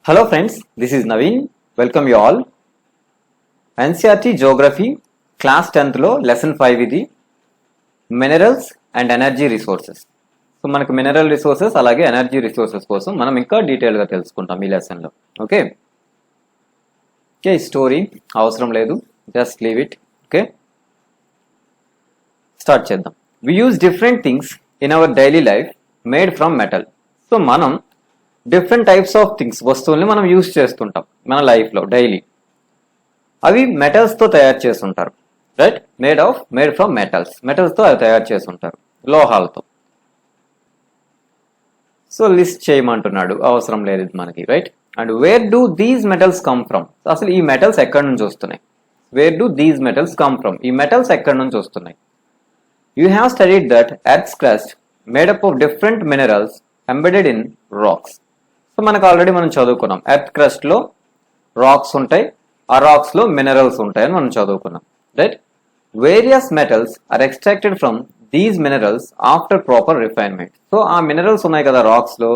Hello friends, this is Naveen. Welcome you all. NCERT Geography Class 10th లో Lesson 5 ఇది Minerals and Energy Resources. So మనకు mineral resources అలాగే energy resources కోసం మనం ఇంకా డీటెయిల్గా తెలుసుకుంటాం ఈ లెసన్లో. ఓకే స్టోరీ అవసరం లేదు, just leave it. Okay start చేద్దాం. We use different things in our daily life made from metal. So మనం డిఫరెంట్ టైప్స్ ఆఫ్ థింగ్స్, వస్తువుల్ని మనం యూజ్ చేస్తుంటాం మన లైఫ్లో డైలీ. అవి మెటల్స్తో తయారు చేస్తుంటారు, రైట్? మేడ్ ఫ్రమ్ మెటల్స్తో అవి తయారు చేస్తుంటారు, లోహాలతో. సో లిస్ట్ చేయమంటున్నాడు, అవసరం లేదు ఇది మనకి, right? And where do these metals come from? అసలు ఈ మెటల్స్ ఎక్కడి నుంచి వస్తున్నాయి? Where do these metals come from? ఈ మెటల్స్ ఎక్కడి నుంచి వస్తున్నాయి? You have studied that earth's crust made up of different minerals embedded in rocks. So మనకు ఆల్రెడీ మనం చదువుకున్నాం, ఎర్త్ క్రస్ట్ లో రాక్స్ ఉంటాయి, ఆ రాక్స్ లో మినరల్స్ ఉంటాయని మనం చదువుకున్నాం, right? Various metals are extracted from these minerals after proper refinement. So ఆ మినరల్స్ ఉన్నాయి కదా రాక్స్ లో,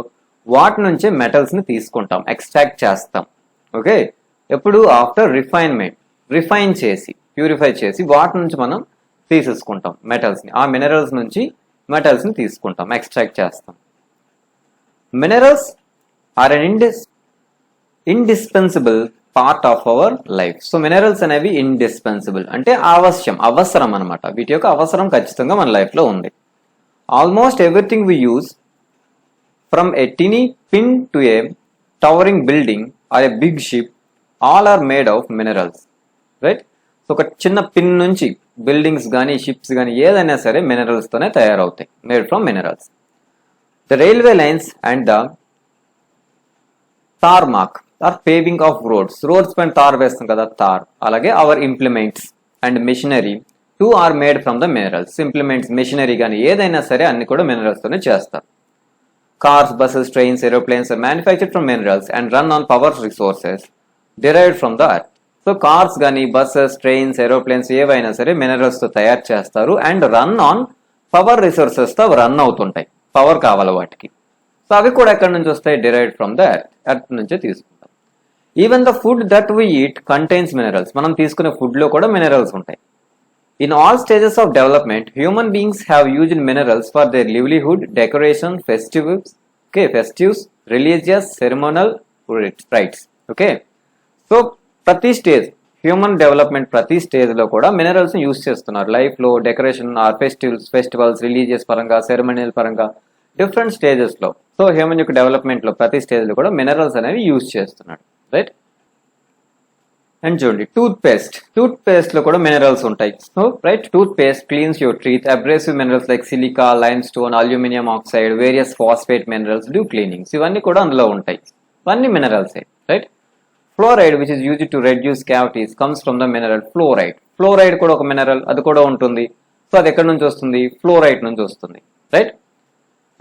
వాటి నుంచే మెటల్స్ ని తీసుకుంటాం, ఎక్స్ట్రాక్ట్ చేస్తాం. ఓకే, ఎప్పుడు? ఆఫ్టర్ రిఫైన్మెంట్, రిఫైన్ చేసి, ప్యూరిఫై చేసి వాటి నుంచి మనం తీసేసుకుంటాం మెటల్స్ ని. ఆ మినరల్స్ నుంచి మెటల్స్ ని తీసుకుంటాం, ఎక్స్ట్రాక్ట్ చేస్తాం. Minerals are an indispensable part of our life. So minerals అనేవి ఇండిస్పెన్సిబుల్ అంటే అవసరం అనమాట. వీటి యొక్క అవసరం ఖచ్చితంగా మన లైఫ్ లో ఉంది. Almost everything we use from a tiny pin to a towering building or a big ship all are made of minerals, right? So ఒక చిన్న పిన్ నుంచి బిల్డింగ్స్ కానీ షిప్స్ కానీ ఏదైనా సరే మినరల్స్ తోనే తయారవుతాయి, made from minerals. The railway lines and the tarmac or paving of roads పైన తార్ వేస్తాం కదా, తార్. అలాగే our implements and machinery too are made from the minerals. Implements, machinery కానీ ఏదైనా సరే అన్ని కూడా మినరల్స్ తోనే చేస్తారు. Cars, buses, trains, aeroplanes are manufactured from minerals and run on power resources derived from the earth. So cars కానీ, buses, trains, aeroplanes ఏవైనా సరే మినరల్స్ తో తయారు చేస్తారు and run on power resources తో రన్ అవుతుంటాయి, పవర్ కావాలి వాటికి. సో అవి కూడా ఎక్కడి నుంచి వస్తాయి? డిరైవ్డ్ ఫ్రమ్ ద ఎర్త్ నుంచే తీసుకుంటాం. Even the food that we eat contains minerals. మనం తీసుకునే ఫుడ్ లో కూడా మినరల్స్ ఉంటాయి. In all stages of development human beings have used minerals for their livelihood, decoration, festives, religious, ceremonial rites. Okay, so ప్రతి stage, human development ప్రతి stage లో కూడా minerals use చేస్తున్నారు లైఫ్ లో. డెకరేషన్ ఆర్ ఫెస్టివల్స్, రిలీజియస్ పరంగా, ceremonial పరంగా, different stages లో. So human యొక్క డెవలప్మెంట్ లో ప్రతి స్టేజ్ లో కూడా మినరల్స్ అనేవి యూజ్ చేస్తున్నాడు, రైట్? అండ్ చూడండి, టూత్ పేస్ట్ లో కూడా మినరల్స్ ఉంటాయి. So right, toothpaste cleans your teeth. Abrasive minerals like silica, limestone, aluminium oxide, various phosphate minerals do cleanings. ఇవన్నీ కూడా అందులో ఉంటాయి, ఇవన్నీ minerals, right? Fluoride which is used to reduce cavities comes from the mineral fluoride. Fluoride కూడా ఒక mineral, అది కూడా ఉంటుంది. సో అది ఎక్కడి నుంచి వస్తుంది? ఫ్లోరైడ్ నుంచి వస్తుంది, right?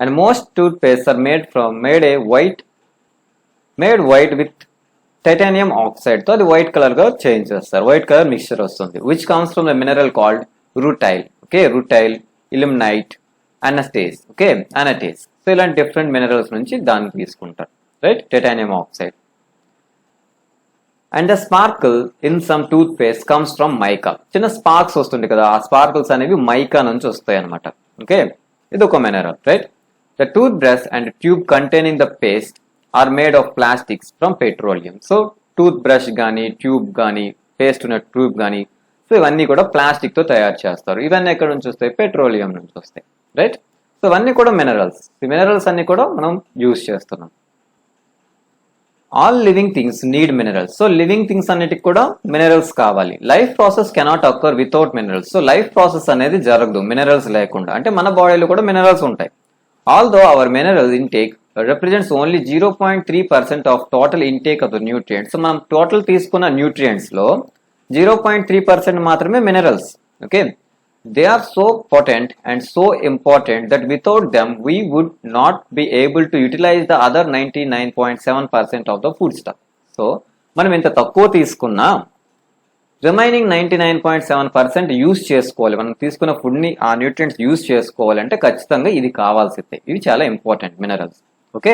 And most toothpastes are made white with titanium oxide. So అది వైట్ కలర్ గా చేంజ్ చేస్తారు, వైట్ కలర్ మిక్స్చర్ వస్తుంది. which comes from the mineral called rutile. Okay, rutile, ilmenite, anatase. Okay, anatase. So ఇలాంటి different minerals నుంచి దాన్ని తీసుకుంటారు, right? Titanium oxide. And the sparkle in some toothpaste comes from mica. చిన్న sparks వస్తుంది కదా, ఆ sparkles అనేవి mica నుంచి వస్తాయి అనమాట. ఓకే, ఇది ఒక mineral, right? The toothbrush and tube containing the paste are made of plastics from petroleum. So toothbrush గానీ, ట్యూబ్ కానీ, పేస్ట్ ఉన్న ట్యూబ్ కానీ, సో ఇవన్నీ కూడా ప్లాస్టిక్ తో తయారు చేస్తారు. ఇవన్నీ ఎక్కడ నుంచి వస్తాయి? పెట్రోలియం నుంచి వస్తాయి, రైట్? సో ఇవన్నీ కూడా మినరల్స్. ఈ మినరల్స్ అన్ని కూడా మనం యూజ్ చేస్తున్నాం. All living things need minerals. So living things అన్నిటికి కూడా మినరల్స్ కావాలి. Life process cannot occur without minerals. So life process అనేది జరగదు మినరల్స్ లేకుండా. అంటే మన బాడీలో కూడా మినరల్స్ ఉంటాయి. Although our mineral intake represents only 0.3% of total intake of the nutrients. So మనం టోటల్ తీసుకున్న న్యూట్రియంట్స్ లో 0.3% మాత్రమే మినరల్స్. Okay, they are so potent and so important that without them we would not be able to utilize the other 99.7% of the food stuff. So మనం ఇంత తక్కువ తీసుకున్నా remaining 99.7% use చేసుకోవాలి. మనం తీసుకున్న ఫుడ్ ని, ఆ న్యూట్రియంట్స్ యూజ్ చేసుకోవాలంటే ఖచ్చితంగా ఇది కావాల్సిందే. ఇవి చాలా important minerals. Okay,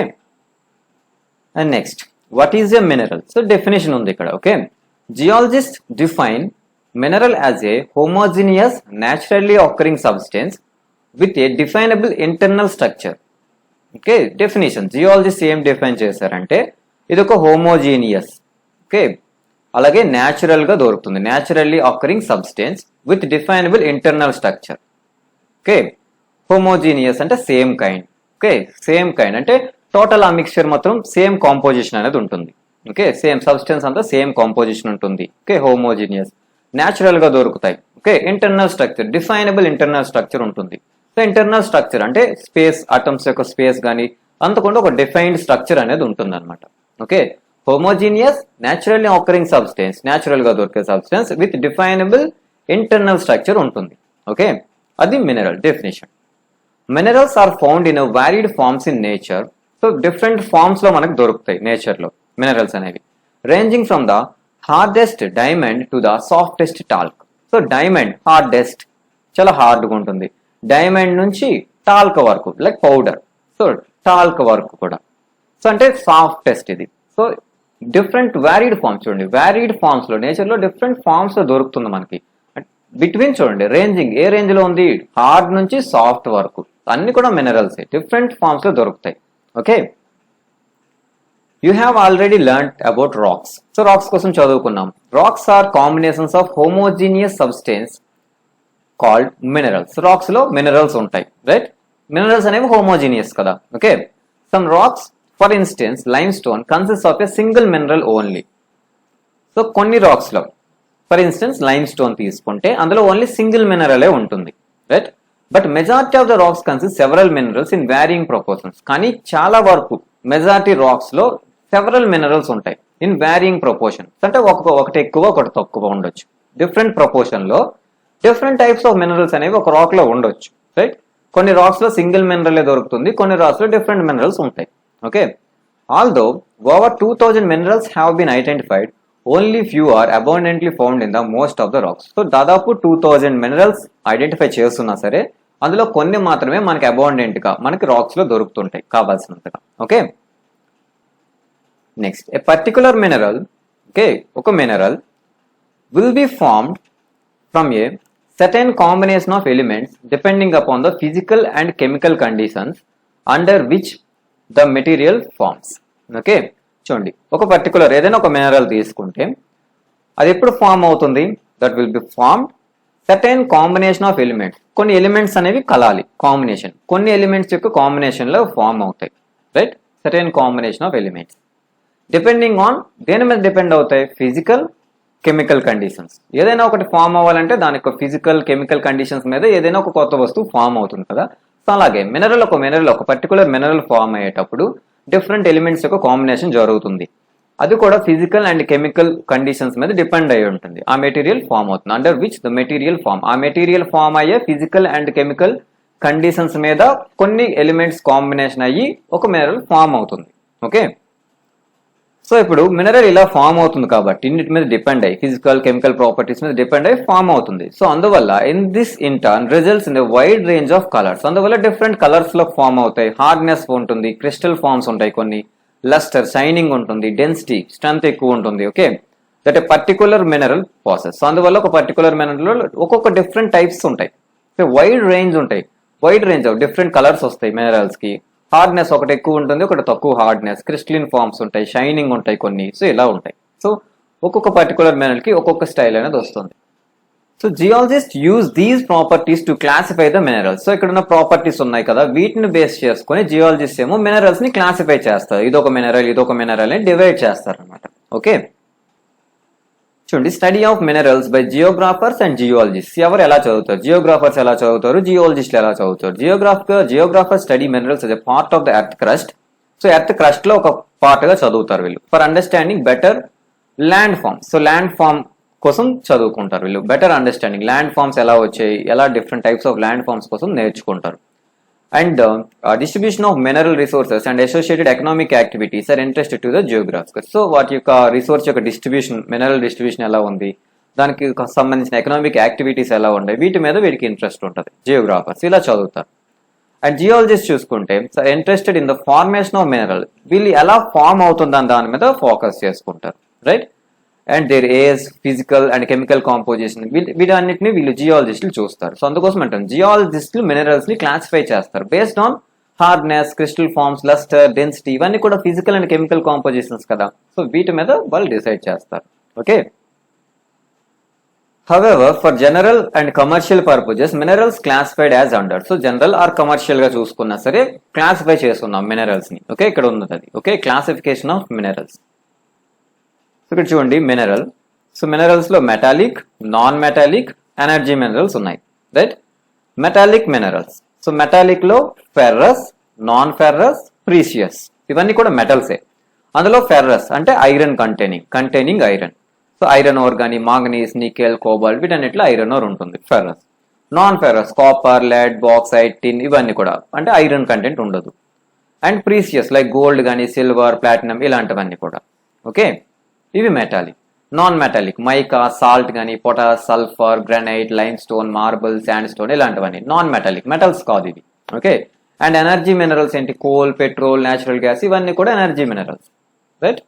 and next what is a mineral? So definition ఉంది ఇక్కడ. Okay, geologists define mineral as a homogeneous naturally occurring substance with a definable internal structure. Okay, definition geologist ఏం define చేశారంటే ఇది ఒక హోమోజీనియస్, ఓకే, అలాగే natural గా దొరుకుతుంది, naturally occurring substance with definable internal structure. Okay, homogeneous అంటే same kind. Okay, same kind అంటే total ఆ మిక్స్చర్ మొత్తం సేమ్ కాంపోజిషన్ అనేది ఉంటుంది. ఓకే, సేమ్ సబ్స్టెన్స్ అంతా సేమ్ కాంపోజిషన్ ఉంటుంది. ఓకే, హోమోజీనియస్ న్యాచురల్ గా దొరుకుతాయి. Okay, internal structure definable internal structure ఉంటుంది. సో ఇంటర్నల్ స్ట్రక్చర్ అంటే స్పేస్, అటమ్స్ యొక్క స్పేస్ కానీ అంతకుండా ఒక డిఫైన్డ్ స్ట్రక్చర్ అనేది ఉంటుంది అనమాట. Okay, homogeneous naturally occurring substance, natural గా దొరికే substance with definable internal structure ఉంటుంది. ఓకే, అది mineral definition. Minerals are found in varied forms in nature. So different forms లో మనకు దొరుకుతాయి నేచర్ లో మినరల్స్ అనేవి, ranging from the hardest diamond to the softest talc. So diamond hardest, చాలా హార్డ్గా ఉంటుంది. డైమండ్ నుంచి టాల్క్ వరకు లైక్ పౌడర్, సో టాల్క్ వరకు కూడా, సో అంటే సాఫ్టెస్ట్ ఇది. సో డిఫరెంట్ వ్యారీడ్ ఫార్మ్స్ చూడండి, వ్యారీడ్ ఫార్మ్స్ లో నేచర్ లో డిఫరెంట్ ఫార్మ్స్ లో దొరుకుతుంది మనకి. బిట్వీన్ చూడండి రేంజింగ్ ఏ రేంజ్ లో ఉంది, హార్డ్ నుంచి సాఫ్ట్ వరకు అన్ని కూడా మినరల్స్ డిఫరెంట్ ఫార్మ్స్ లో దొరుకుతాయి. Okay, you have already learned about rocks. So rocks కోసం చదువుకున్నాం. Rocks are combinations of homogeneous substance called minerals. Rocks లో మినరల్స్ ఉంటాయి, రైట్? మినరల్స్ అనేవి హోమోజీనియస్ కదా. Okay, some rocks for instance limestone consist of a single mineral only. So కొన్ని rocks లో for instance limestone తీసుకుంటే అందులో only single మినరలే ఉంటుంది, right? But majority of the rocks consist several minerals in వ్యారియింగ్ proportions. కానీ చాలా వరకు majority racks లో సెవరల్ మినరల్స్ ఉంటాయి ఇన్ వ్యారియింగ్ ప్రపోర్షన్స్. అంటే ఒకటి ఎక్కువ ఒకటి తక్కువ ఉండొచ్చు. డిఫరెంట్ ప్రపోర్షన్ లో డిఫరెంట్ టైప్స్ ఆఫ్ మినరల్స్ అనేవి ఒక రాక్ లో ఉండొచ్చు, రైట్? కొన్ని రాక్స్ లో సింగిల్ మినరలే దొరుకుతుంది, కొన్ని రాక్స్ లో డిఫరెంట్ మినరల్స్ ఉంటాయి. Okay, although over 2000 minerals have been identified, only few are abundantly found in the most of the rocks. So దాదాపు 2000 మినరల్స్ ఐడెంటిఫై చేస్తున్నా సరే అందులో కొన్ని మాత్రమే మనకి అబౌండెంట్ గా మనకి రాక్స్ లో దొరుకుతుంటాయి కావాల్సినంతగా. ఓకే, నెక్స్ట్ ఏ పర్టికులర్ మినరల్, ఓకే, ఒక mineral will be formed from A certain combination of elements depending upon the physical and chemical conditions under which the material forms. Okay, చూడండి ఒక పర్టికులర్ ఏదైనా ఒక mineral తీసుకుంటే అది ఎప్పుడు form అవుతుంది, that will be formed certain combination of elements. కొన్ని elements అనేవి కలాలి, కాంబినేషన్, కొన్ని ఎలిమెంట్స్ యొక్క కాంబినేషన్ లో ఫామ్ అవుతాయి, right? certain combination of elements depending on దేని మీద డిపెండ్ అవుతాయి, ఫిజికల్ కెమికల్ కండిషన్స్. ఏదైనా ఒకటి ఫామ్ అవ్వాలంటే దాని యొక్క ఫిజికల్ కెమికల్ కండిషన్స్ మీద ఏదైనా ఒక కొత్త వస్తువు ఫామ్ అవుతుంది కదా. సో అలాగే ఒక పర్టికులర్ మినరల్ ఫామ్ అయ్యేటప్పుడు డిఫరెంట్ ఎలిమెంట్స్ యొక్క కాంబినేషన్ జరుగుతుంది. అది కూడా ఫిజికల్ అండ్ కెమికల్ కండిషన్స్ మీద డిపెండ్ అయి ఉంటుంది. ఆ మెటీరియల్ ఫామ్ అవుతుంది, under which the material form. ఆ మెటీరియల్ ఫామ్ అయ్యే ఫిజికల్ అండ్ కెమికల్ కండిషన్స్ మీద కొన్ని ఎలిమెంట్స్ కాంబినేషన్ అయ్యి ఒక మినరల్ ఫామ్ అవుతుంది. ఓకే, సో ఇప్పుడు మినరల్ ఇలా ఫామ్ అవుతుంది కాబట్టి ఇన్నిటి మీద డిపెండ్ అయ్యి ఫిజికల్ కెమికల్ ప్రాపర్టీస్ మీద డిపెండ్ అయ్యి ఫామ్ అవుతుంది. సో అందువల్ల in turn results in wide range of colours. అందువల్ల డిఫరెంట్ కలర్స్ లో ఫామ్ అవుతాయి. హార్డ్నెస్ ఉంటుంది, క్రిస్టల్ ఫార్మ్స్ ఉంటాయి, కొన్ని లస్టర్ షైనింగ్ ఉంటుంది, డెన్సిటీ స్ట్రెంత్ ఎక్కువ ఉంటుంది. Okay, that A particular mineral process. So అందువల్ల ఒక పర్టికులర్ మినరల్ లో ఒక్కొక్క డిఫరెంట్ టైప్స్ ఉంటాయి, వైడ్ రేంజ్ ఉంటాయి, wide range of different colours వస్తాయి మినరల్స్ కి. హార్డ్నెస్ ఒకటి ఎక్కువ ఉంటుంది, ఒకటి తక్కువ హార్డ్నెస్, క్రిస్టలిన్ ఫార్మ్స్ ఉంటాయి, షైనింగ్ ఉంటాయి కొన్ని. సో ఇలా ఉంటాయి. సో ఒక్కొక్క పర్టికులర్ మినరల్ కి ఒక్కొక్క స్టైల్ అనేది వస్తుంది. So geologist use these properties to classify the minerals. So ఇక్కడ ఉన్న ప్రాపర్టీస్ ఉన్నాయి కదా, వీటిని బేస్ చేసుకుని జియాలజిస్ట్ ఏమో మినరల్స్ ని క్లాసిఫై చేస్తారు. ఇదొక మినరల్ అని డివైడ్ చేస్తారు అనమాట. ఓకే, చూడండి, study of minerals by geographers and geologist. ఎవరు ఎలా చదువుతారు, జియోగ్రాఫర్స్ ఎలా చదువుతారు, జియాలజిస్టులు ఎలా చదువుతారు. Geographer study minerals as a part of the earth crust. So earth crust లో ఒక పార్ట్ గా చదువుతారు వీళ్ళు, for understanding better landforms. So landform కోసం చదువుకుంటారు వీళ్ళు, బెటర్ అండర్స్టాండింగ్ ల్యాండ్ ఫార్మ్స్ ఎలా వచ్చాయి, ఎలా different types of landforms కోసం నేర్చుకుంటారు. And distribution of mineral resources and associated economic activities are interested to the geographers. So వాటి యొక్క రిసోర్స్ యొక్క డిస్ట్రిబ్యూషన్, మినరల్ డిస్ట్రిబ్యూషన్ ఎలా ఉంది, దానికి సంబంధించిన ఎకనామిక్ యాక్టివిటీస్ ఎలా ఉన్నాయి, వీటి మీద వీటికి ఇంట్రెస్ట్ ఉంటుంది జియోగ్రాఫర్స్. ఇలా చదువుతారు. అండ్ జియాలజిస్ట్ చూసుకుంటే interested in the formation of mineral, వీళ్ళు ఎలా ఫార్మ్ అవుతుందని దాని మీద ఫోకస్ చేసుకుంటారు, right. And their age, physical and chemical composition, వీటన్నిటిని వీళ్ళు జియాలజిస్టులు చూస్తారు. సో అందుకోసం అంటాం జియాలజిస్టులు మినరల్స్ ని క్లాసిఫై చేస్తారు based on hardness, crystal forms, luster, density, ఇవన్నీ కూడా ఫిజికల్ అండ్ కెమికల్ కాంపోజిషన్స్ కదా. సో వీటి మీద వాళ్ళు డిసైడ్ చేస్తారు. Okay. However, for general and commercial purposes, minerals classified as under. So general or commercial గా చూసుకున్నా సరే క్లాసిఫై చేసుకున్నాం మినరల్స్ ని. ఓకే, ఇక్కడ ఉన్నది అది. Okay, classification of minerals. So ఇక్కడ చూడండి మినరల్. సో మినరల్స్ లో metallic, non metallic, energy minerals ఉన్నాయి, right. Metallic minerals. So metallic లో ఫెర్రస్, నాన్ ఫెర్రస్, ప్రీషియస్, ఇవన్నీ కూడా మెటల్సే. అందులో ఫెర్రస్ అంటే iron containing iron. So iron ore కానీ మాంగనీస్, నికెల్, కోబాల్ట్, వీటన్నిటిలో ఐరన్ ఓర్ ఉంటుంది. Ferrous. Non ferrous copper, lead, bauxite, tin, ఇవన్నీ కూడా అంటే ఐరన్ కంటెంట్ ఉండదు. అండ్ ప్రీసియస్ లైక్ గోల్డ్ కానీ సిల్వర్, ప్లాటినం, ఇలాంటివన్నీ కూడా. ఓకే, ఇవి metallic. Non metallic mica, salt కానీ potash, sulphur, granite, limestone, marble, sandstone, ఇలాంటివన్నీ నాన్ మెటాలిక్, మెటల్స్ కాదు ఇవి. ఓకే. అండ్ ఎనర్జీ మినరల్స్ ఏంటి? కోల్, పెట్రోల్, న్యాచురల్ గ్యాస్, ఇవన్నీ కూడా energy minerals, right.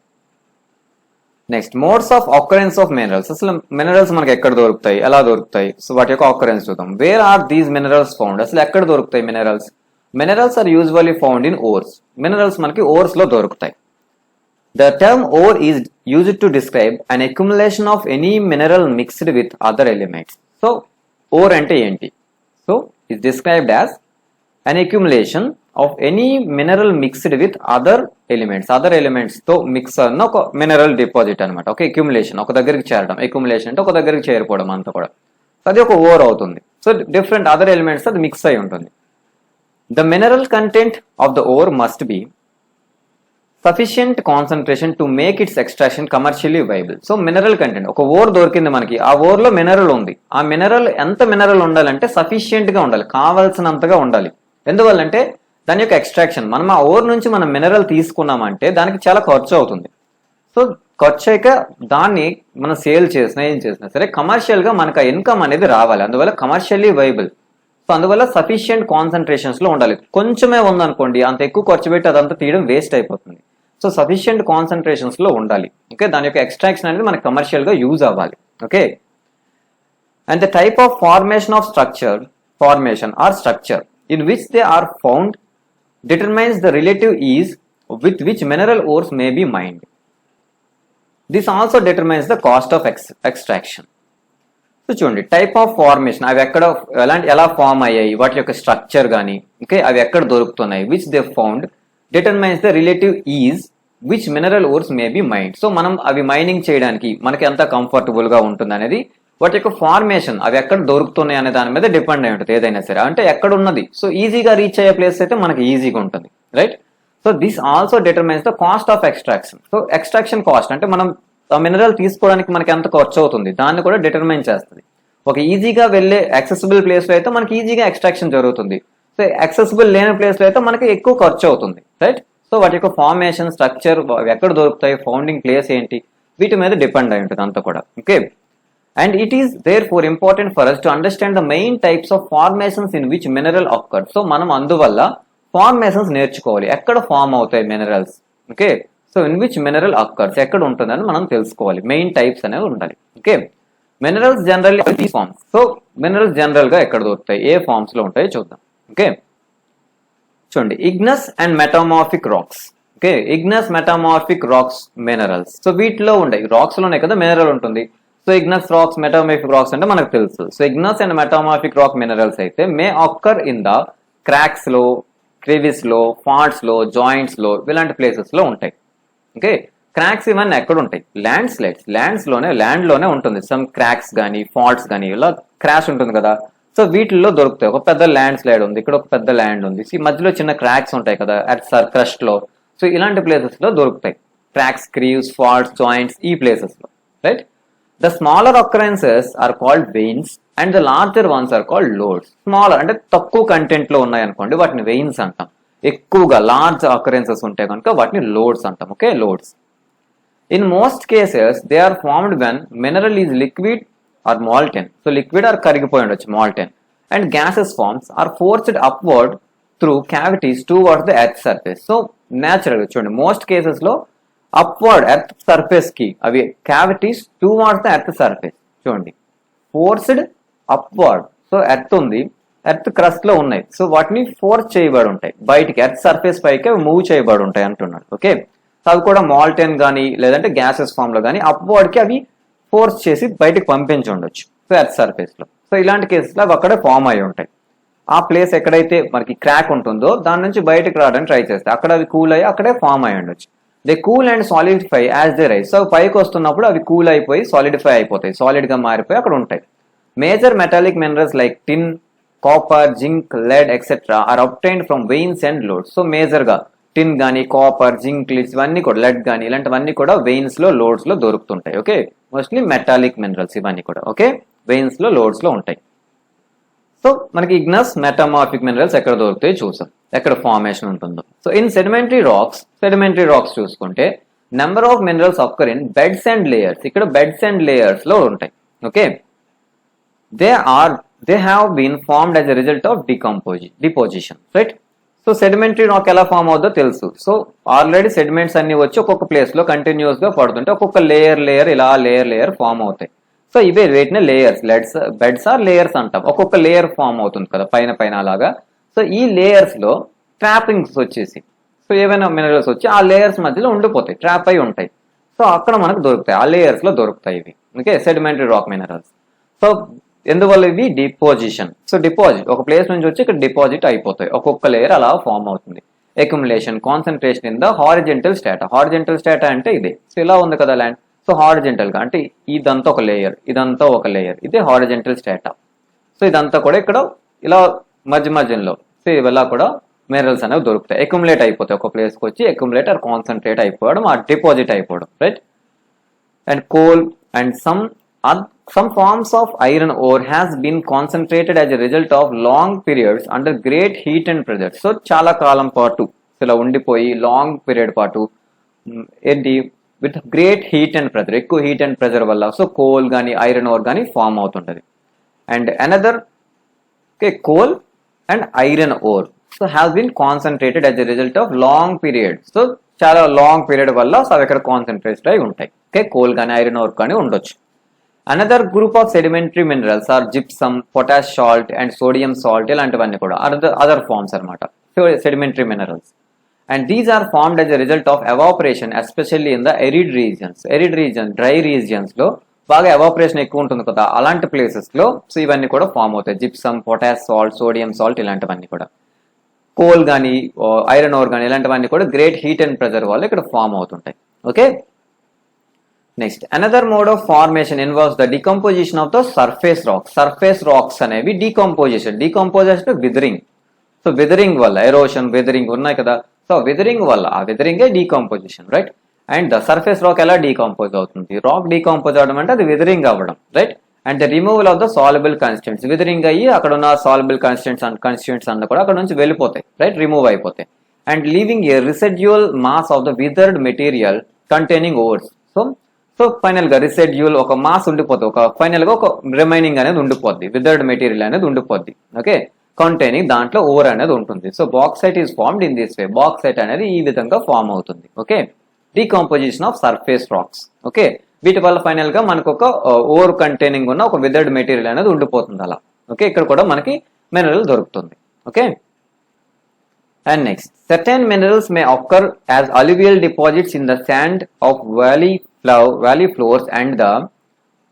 Next modes of occurrence of minerals. అసలు minerals మనకి ఎక్కడ దొరుకుతాయి, ఎలా దొరుకుతాయి, సో వాటి యొక్క ఆకరెన్స్ చూద్దాం. Where are these minerals found? అసలు ఎక్కడ దొరుకుతాయి minerals? Minerals are usually found in ores. Minerals మనకి ఓర్స్ లో దొరుకుతాయి. The term ore is used to describe an accumulation of any mineral mixed with other elements. So ore అంటే ఏంటి? So is described as an accumulation of any mineral mixed with other elements తో mix అన్న ఒక mineral deposit అనమాట. ఒక accumulation, ఒక దగ్గరికి చేరడం. అక్యుములేషన్ అంటే ఒక దగ్గరికి చేరిపోవడం అంతా కూడా. అది ఒక ఓర్ అవుతుంది. సో డిఫరెంట్ అదర్ ఎలిమెంట్స్ అది మిక్స్ అయి ఉంటుంది. The mineral content of the ore must be sufficient concentration to make its extraction commercially viable. So mineral content, ఒక ఓర్ దొరికింది మనకి, ఆ ఓర్ లో మినరల్ ఉంది. ఆ మినరల్ ఎంత మినరల్ ఉండాలంటే సఫిషియంట్ గా ఉండాలి, కావాల్సినంతగా ఉండాలి. ఎందువల్లంటే దాని యొక్క ఎక్స్ట్రాక్షన్, మనం ఆ ఓర్ నుంచి మనం మినరల్ తీసుకున్నామంటే దానికి చాలా ఖర్చు అవుతుంది. సో ఖర్చు అయ్యాక దాన్ని మనం సేల్ చేసినా ఏం చేసినా సరే కమర్షియల్ గా మనకు ఆ ఇన్కమ్ అనేది రావాలి. అందువల్ల కమర్షియల్లీ వైబుల్. సో అందువల్ల సఫిషియంట్ కాన్సన్ట్రేషన్స్ లో ఉండాలి. కొంచెమే ఉందనుకోండి, అంత ఎక్కువ ఖర్చు పెట్టి అదంతా తీయడం వేస్ట్ అయిపోతుంది. సో సఫిషియంట్ కాన్సన్ట్రేషన్స్ లో ఉండాలి. ఓకే, దాని యొక్క ఎక్స్ట్రాక్షన్ అనేది మనకి కమర్షియల్ గా యూజ్ అవ్వాలి. Okay. And the type of formation of formation or structure in which they are found determines the relative ease with which mineral ores may be mined. This also determines the cost of extraction. So చూడండి, type of formation, అవి ఎక్కడ ఎలా form అయ్యాయి, వాటి యొక్క structure కానీ, okay, అవి ఎక్కడ దొరుకుతున్నాయి, which they found determines the relative is which mineral ఓర్స్ may be mind. So మనం అవి మైనింగ్ చేయడానికి మనకి ఎంత కంఫర్టబుల్ గా ఉంటుంది అనేది వాటి యొక్క ఫార్మేషన్, అవి ఎక్కడ దొరుకుతున్నాయి అనే దాని మీద డిపెండ్ అయి ఉంటుంది. ఏదైనా సరే అంటే ఎక్కడ ఉన్నది, సో ఈజీగా రీచ్ అయ్యే ప్లేస్ అయితే మనకి ఈజీగా ఉంటుంది, right. So this also determines the cost of extraction. So extraction cost అంటే మనం ఆ మినరల్ తీసుకోవడానికి మనకి ఎంత ఖర్చు అవుతుంది దాన్ని కూడా డిటర్మైన్ చేస్తుంది. ఒక ఈజీగా వెళ్ళే యాక్సెసిబుల్ ప్లేస్ లో అయితే మనకి ఈజీగా ఎక్స్ట్రాక్షన్ జరుగుతుంది. సో యాక్సెసిబుల్ లేని ప్లేస్ లో అయితే మనకి ఎక్కువ ఖర్చు అవుతుంది, రైట్. సో వాటి యొక్క ఫార్మేషన్, స్ట్రక్చర్, ఎక్కడ దొరుకుతాయి, ఫౌండింగ్ ప్లేస్ ఏంటి, వీటి మీద డిపెండ్ అయి ఉంటుంది అంతా కూడా. Okay. And it is therefore important for us to understand the main types of formations in which mineral occurs. So మనం అందువల్ల ఫార్మేషన్స్ నేర్చుకోవాలి, ఎక్కడ ఫార్మ్ అవుతాయి minerals. Okay. So in which mineral occurs, ఎక్కడ ఉంటుందని మనం తెలుసుకోవాలి. మెయిన్ టైప్స్ అనేవి ఉండాలి. ఓకే. మినరల్స్ జనరల్లీ ఈ ఫార్మ్స్. సో మినరల్స్ జనరల్ గా ఎక్కడ దొరుకుతాయి, ఏ ఫార్మ్స్ లో ఉంటాయో చూద్దాం. ఓకే. చూడండి, igneous and metamorphic rocks. Okay, igneous, metamorphic rocks minerals. So వీటిలో ఉంటాయి, రాక్స్ లోనే కదా మినరల్ ఉంటుంది. So igneous rocks, metamorphic rocks అంటే మనకు తెలుసు. So igneous and metamorphic rock minerals అయితే may occur in the cracks లో, క్రివిస్ లో, ఫాల్ట్స్ లో, జాయింట్స్ లో, ఇలాంటి ప్లేసెస్ లో ఉంటాయి. ఓకే. క్రాక్స్ ఇవన్నీ ఎక్కడ ఉంటాయి? ల్యాండ్ స్లైడ్స్, ల్యాండ్ లోనే ఉంటుంది. సమ్ క్రాక్స్ కానీ ఫాల్ట్స్ కానీ ఇలా క్రాష్ ఉంటుంది కదా. సో వీటిల్లో దొరుకుతాయి. ఒక పెద్ద ల్యాండ్ స్లైడ్ ఉంది, ఇక్కడ ఒక పెద్ద ల్యాండ్ ఉంది, ఈ మధ్యలో చిన్న క్రాక్స్ ఉంటాయి కదా అట్ క్రస్ట్ లో. సో ఇలాంటి ప్లేసెస్ లో దొరుకుతాయి క్రాక్స్, క్రీవ్స్, ఫాల్ట్స్, జాయింట్స్, ఈ ప్లేసెస్ లో, right. The smaller occurrences are called veins and the larger ones are called lodes. Smaller అంటే తక్కువ కంటెంట్ లో ఉన్నాయి అనుకోండి, వాటిని వెయిన్స్ అంటాం. ఎక్కువగా లార్జ్ అకరెన్సెస్ ఉంటాయి కనుక వాటిని లోడ్స్ అంటాం. Okay, lodes. In most cases they are formed when mineral is liquid or molten. So liquid or కరిగిపోయి ఉండొచ్చు, molten. And gases forms are forced upward through cavities towards the earth surface. So న్యాచురల్గా చూడండి, most కేసెస్లో upward earth surface కి అవి cavities towards the earth surface. చూడండి, forced upward. So earth ఉంది, earth crust లో ఉన్నాయి, సో వాటిని ఫోర్స్ చేయబడి ఉంటాయి బయటికి, ఎర్త్ సర్ఫేస్ పైకి అవి మూవ్ చేయబడి ఉంటాయి అంటున్నాడు. ఓకే, సో అవి కూడా మాల్టెన్ కానీ లేదంటే గ్యాసెస్ ఫామ్ లో కానీ అప్వర్డ్ కి అవి ఫోర్స్ చేసి బయటికి పంపించి ఉండొచ్చు సో ఎర్త్ సర్ఫేస్ లో. సో ఇలాంటి కేసెస్లో అవి అక్కడే ఫామ్ అయి ఉంటాయి. ఆ ప్లేస్ ఎక్కడైతే మనకి క్రాక్ ఉంటుందో దాని నుంచి బయటకు రావడానికి ట్రై చేస్తాయి, అక్కడ అవి కూల్ అయ్యి అక్కడే ఫామ్ అయి ఉండొచ్చు. They cool and solidify as they rise. So పైకి వస్తున్నప్పుడు అవి కూల్ అయిపోయి సాలిడిఫై అయిపోతాయి, సాలిడ్ గా మారిపోయి అక్కడ ఉంటాయి. Major metallic minerals like tin, copper, zinc, lead etcetera are obtained from veins and lodes. So major గా టిన్ గానీ, కాపర్, జింక్, లిడ్స్ ఇవన్నీ కూడా, లెడ్ గానీ ఇలాంటివన్నీ కూడా వెయిన్స్ లో, లోడ్స్ లో దొరుకుతుంటాయి. ఓకే, మోస్ట్లీ మెటాలిక్ మినరల్స్ ఇవన్నీ కూడా. ఓకే, వెయిన్స్ లో, లోడ్స్ లో ఉంటాయి. సో మనకి ఇగ్నస్ మెటమార్ఫిక్ మినరల్స్ ఎక్కడ దొరుకుతాయి చూసాం, ఎక్కడ ఫార్మేషన్ ఉంటుందో. సో ఇన్ సెడిమెంటరీ రాక్స్ చూసుకుంటే number of minerals అక్కర్ in beds and layers. ఇక్కడ బెడ్స్ అండ్ లేయర్స్ లో ఉంటాయి. Okay, they have been formed as a result of deposition, right? So sedimentary rock ఎలా ఫామ్ అవుతుందో తెలుసు. సో ఆల్రెడీ సెడిమెంట్స్ అన్ని వచ్చి ఒక్కొక్క ప్లేస్ లో కంటిన్యూస్ గా పడుతుంటే ఒక్కొక్క లేయర్ ఇలా లేయర్ ఫామ్ అవుతాయి. సో ఇవే వీటిని లేయర్స్, బెడ్స్ ఆర్ లేయర్స్ అంటాం. ఒక్కొక్క లేయర్ ఫామ్ అవుతుంది కదా పైన అలాగా. సో ఈ లేయర్స్ లో ట్రాపింగ్స్ వచ్చేసి, సో ఏవైనా మినరల్స్ వచ్చి ఆ లేయర్స్ మధ్యలో ఉండిపోతాయి, ట్రాప్ అయి ఉంటాయి. సో అక్కడ మనకు దొరుకుతాయి, ఆ లేయర్స్ లో దొరుకుతాయి ఇవి. Okay, sedimentary rock minerals. So ఎందువల్ల ఇవి డిపోజిషన్. సో డిపాజిట్ ఒక ప్లేస్ నుంచి వచ్చి ఇక్కడ డిపాజిట్ అయిపోతాయి, ఒక్కొక్క లేయర్ అలా ఫామ్ అవుతుంది. Accumulation, concentration in the horizontal strata. Horizontal strata అంటే ఇదే. సో ఇలా ఉంది కదా ల్యాండ్. సో హారిజెంటల్ గా అంటే ఇదంతా ఒక లేయర్, ఇదంతా ఒక లేయర్, ఇదే హారిజెంటల్ స్టాటా. సో ఇదంతా కూడా ఇక్కడ ఇలా మధ్యలో సో ఇవల్ల కూడా మినరల్స్ అనేవి దొరుకుతాయి, అక్యుములేట్ అయిపోతాయి, ఒక ప్లేస్కి వచ్చి అక్యుములేట్ ఆర్ కాన్సన్ట్రేట్ అయిపోవడం, ఆ డిపాజిట్ అయిపోవడం, right? And coal and some forms of iron ore has been concentrated as a result of long periods under great heat and pressure. So చాలా కాలం పాటు ఇలా ఉండిపోయి లాంగ్ పీరియడ్ పాటు ఏంటి with great heat and pressure, ఎక్కువ heat and pressure వల్ల so coal కానీ iron ore కానీ ఫామ్ అవుతుంటది. And another coal and iron ore so has been concentrated as a result of long period. So చాలా long period వల్ల so అవి ఇక్కడ concentrated అయి ఉంటాయి. ఓకే, కోల్ కానీ ఐరన్ ఓర్ కానీ ఉండొచ్చు. Another group of sedimentary minerals are gypsum, potash salt and sodium salt ఇలాంటివన్నీ కూడా అదర్ ఫార్మ్స్ అనమాట sedimentary minerals. And these are formed as a result of evaporation especially in the arid regions, dry regions లో బాగా evaporation ఎక్కువ ఉంటుంది కదా, అలాంటి places లో సో ఇవన్నీ కూడా ఫామ్ అవుతాయి. Gypsum, potash salt, sodium salt ఇలాంటివన్నీ కూడా. కోల్ కానీ ఐరన్ ఓర్ కానీ ఇలాంటివన్నీ కూడా గ్రేట్ హీట్ అండ్ ప్రెజర్ వల్ల ఇక్కడ ఫామ్ అవుతుంటాయి. Okay, next another mode of formation involves the decomposition of the surface rocks. Surface rocks అనేవి డికంపోజిషన్ విదరింగ్. సో విదరింగ్ వల్ల ఎరోషన్, విదరింగ్ ఉన్నాయి కదా, సో విదరింగ్ వల్ల ఆ విదరింగే decomposition, right? And the surface rock ఎలా డికంపోజ్ అవుతుంది? రాక్ డికంపోజ్ అవడం అంటే అది విదరింగ్ అవ్వడం, right? And the removal of the soluble constituents, weathering అయ్యి అక్కడ ఉన్న సాల్యుబుల్ కాన్స్టిట్యూయెంట్స్ అన్న కూడా అక్కడ నుంచి వెళ్ళిపోతాయి, రైట్? రిమూవ్ అయిపోతాయి. And leaving a residual mass of the weathered material containing ores. So final గా రిసెడ్యూల్ ఒక మాస్ ఉండిపోతుంది, ఒక ఫైనల్ గా ఒక రిమైనింగ్ అనేది ఉండిపోద్ది, విదర్డ్ మెటీరియల్ అనేది ఉండిపోద్ది. ఓకే, కంటైనింగ్ దాంట్లో ఓవర్ అనేది ఉంటుంది. So bauxite is formed in this way. Bauxite అనేది ఈ విధంగా ఫామ్ అవుతుంది. Okay, decomposition of surface rocks. Okay, వీటి వల్ల ఫైనల్ గా మనకు ఒక ఓవర్ కంటైనింగ్ ఉన్న ఒక విదర్డ్ మెటీరియల్ అనేది ఉండిపోతుంది అలా. ఓకే, ఇక్కడ కూడా మనకి మినరల్ దొరుకుతుంది. Okay, and next certain minerals may occur as alluvial deposits in the sand of valley floors and the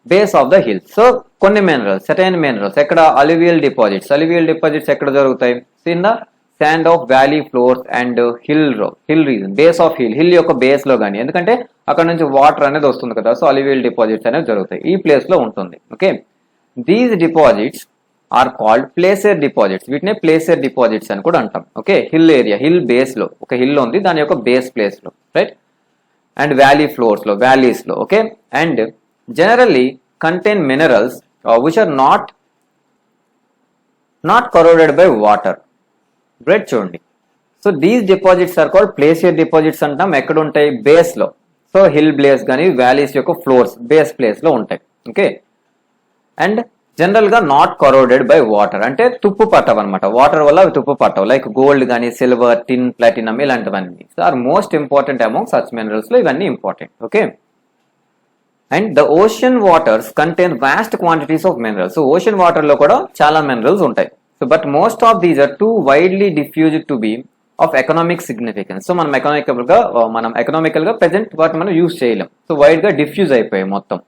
base of the hills. So కొన్ని మినరల్స్, certain minerals ఎక్కడ alluvial deposits ఎక్కడ దొరుకుతాయి? in the sand of valley floors and hill region, base of hill యొక్క base లో గానీ, ఎందుకంటే అక్కడ నుంచి వాటర్ అనేది వస్తుంది కదా, సో alluvial deposits అనేవి జరుగుతాయి, ఈ ప్లేస్ లో ఉంటుంది. Okay, these deposits are called placer deposits. వీటిని ప్లేసర్ డిపాజిట్స్ అని కూడా అంటాం. Okay, hill area, hill base లో ఒక హిల్ ఉంది, దాని యొక్క బేస్ ప్లేస్ లో, రైట్? అండ్ వ్యాలీ ఫ్లోర్స్ లో, వ్యాలీస్ లో. Okay, and generally contain minerals which are not corroded by water, right? చూడండి, so these deposits are called placer deposits అంటాం. ఎక్కడ ఉంటాయి? బేస్ లో. సో హిల్ బేస్ కానీ వ్యాలీస్ యొక్క ఫ్లోర్స్ బేస్ ప్లేస్ లో ఉంటాయి. ఓకే, అండ్ జనరల్ గా నాట్ కరోడెడ్ బై వాటర్, అంటే తుప్పు పట్టవు అనమాట. వాటర్ వల్ల అవి తుప్పు పట్టవు. లైక్ గోల్డ్ కానీ, సిల్వర్, టిన్, ప్లాటినం ఇలాంటివన్నీ are most important among such minerals లో ఇవన్నీ important. Okay, and the ocean waters contain vast quantities of minerals. So ocean water లో కూడా చాలా మినరల్స్ ఉంటాయి. So but most of these are too widely diffused to be of economic significance. So మనం economical గా present వాటిని మనం use చేయలేం. So wide గా డిఫ్యూజ్ అయిపోయాయి మొత్తం.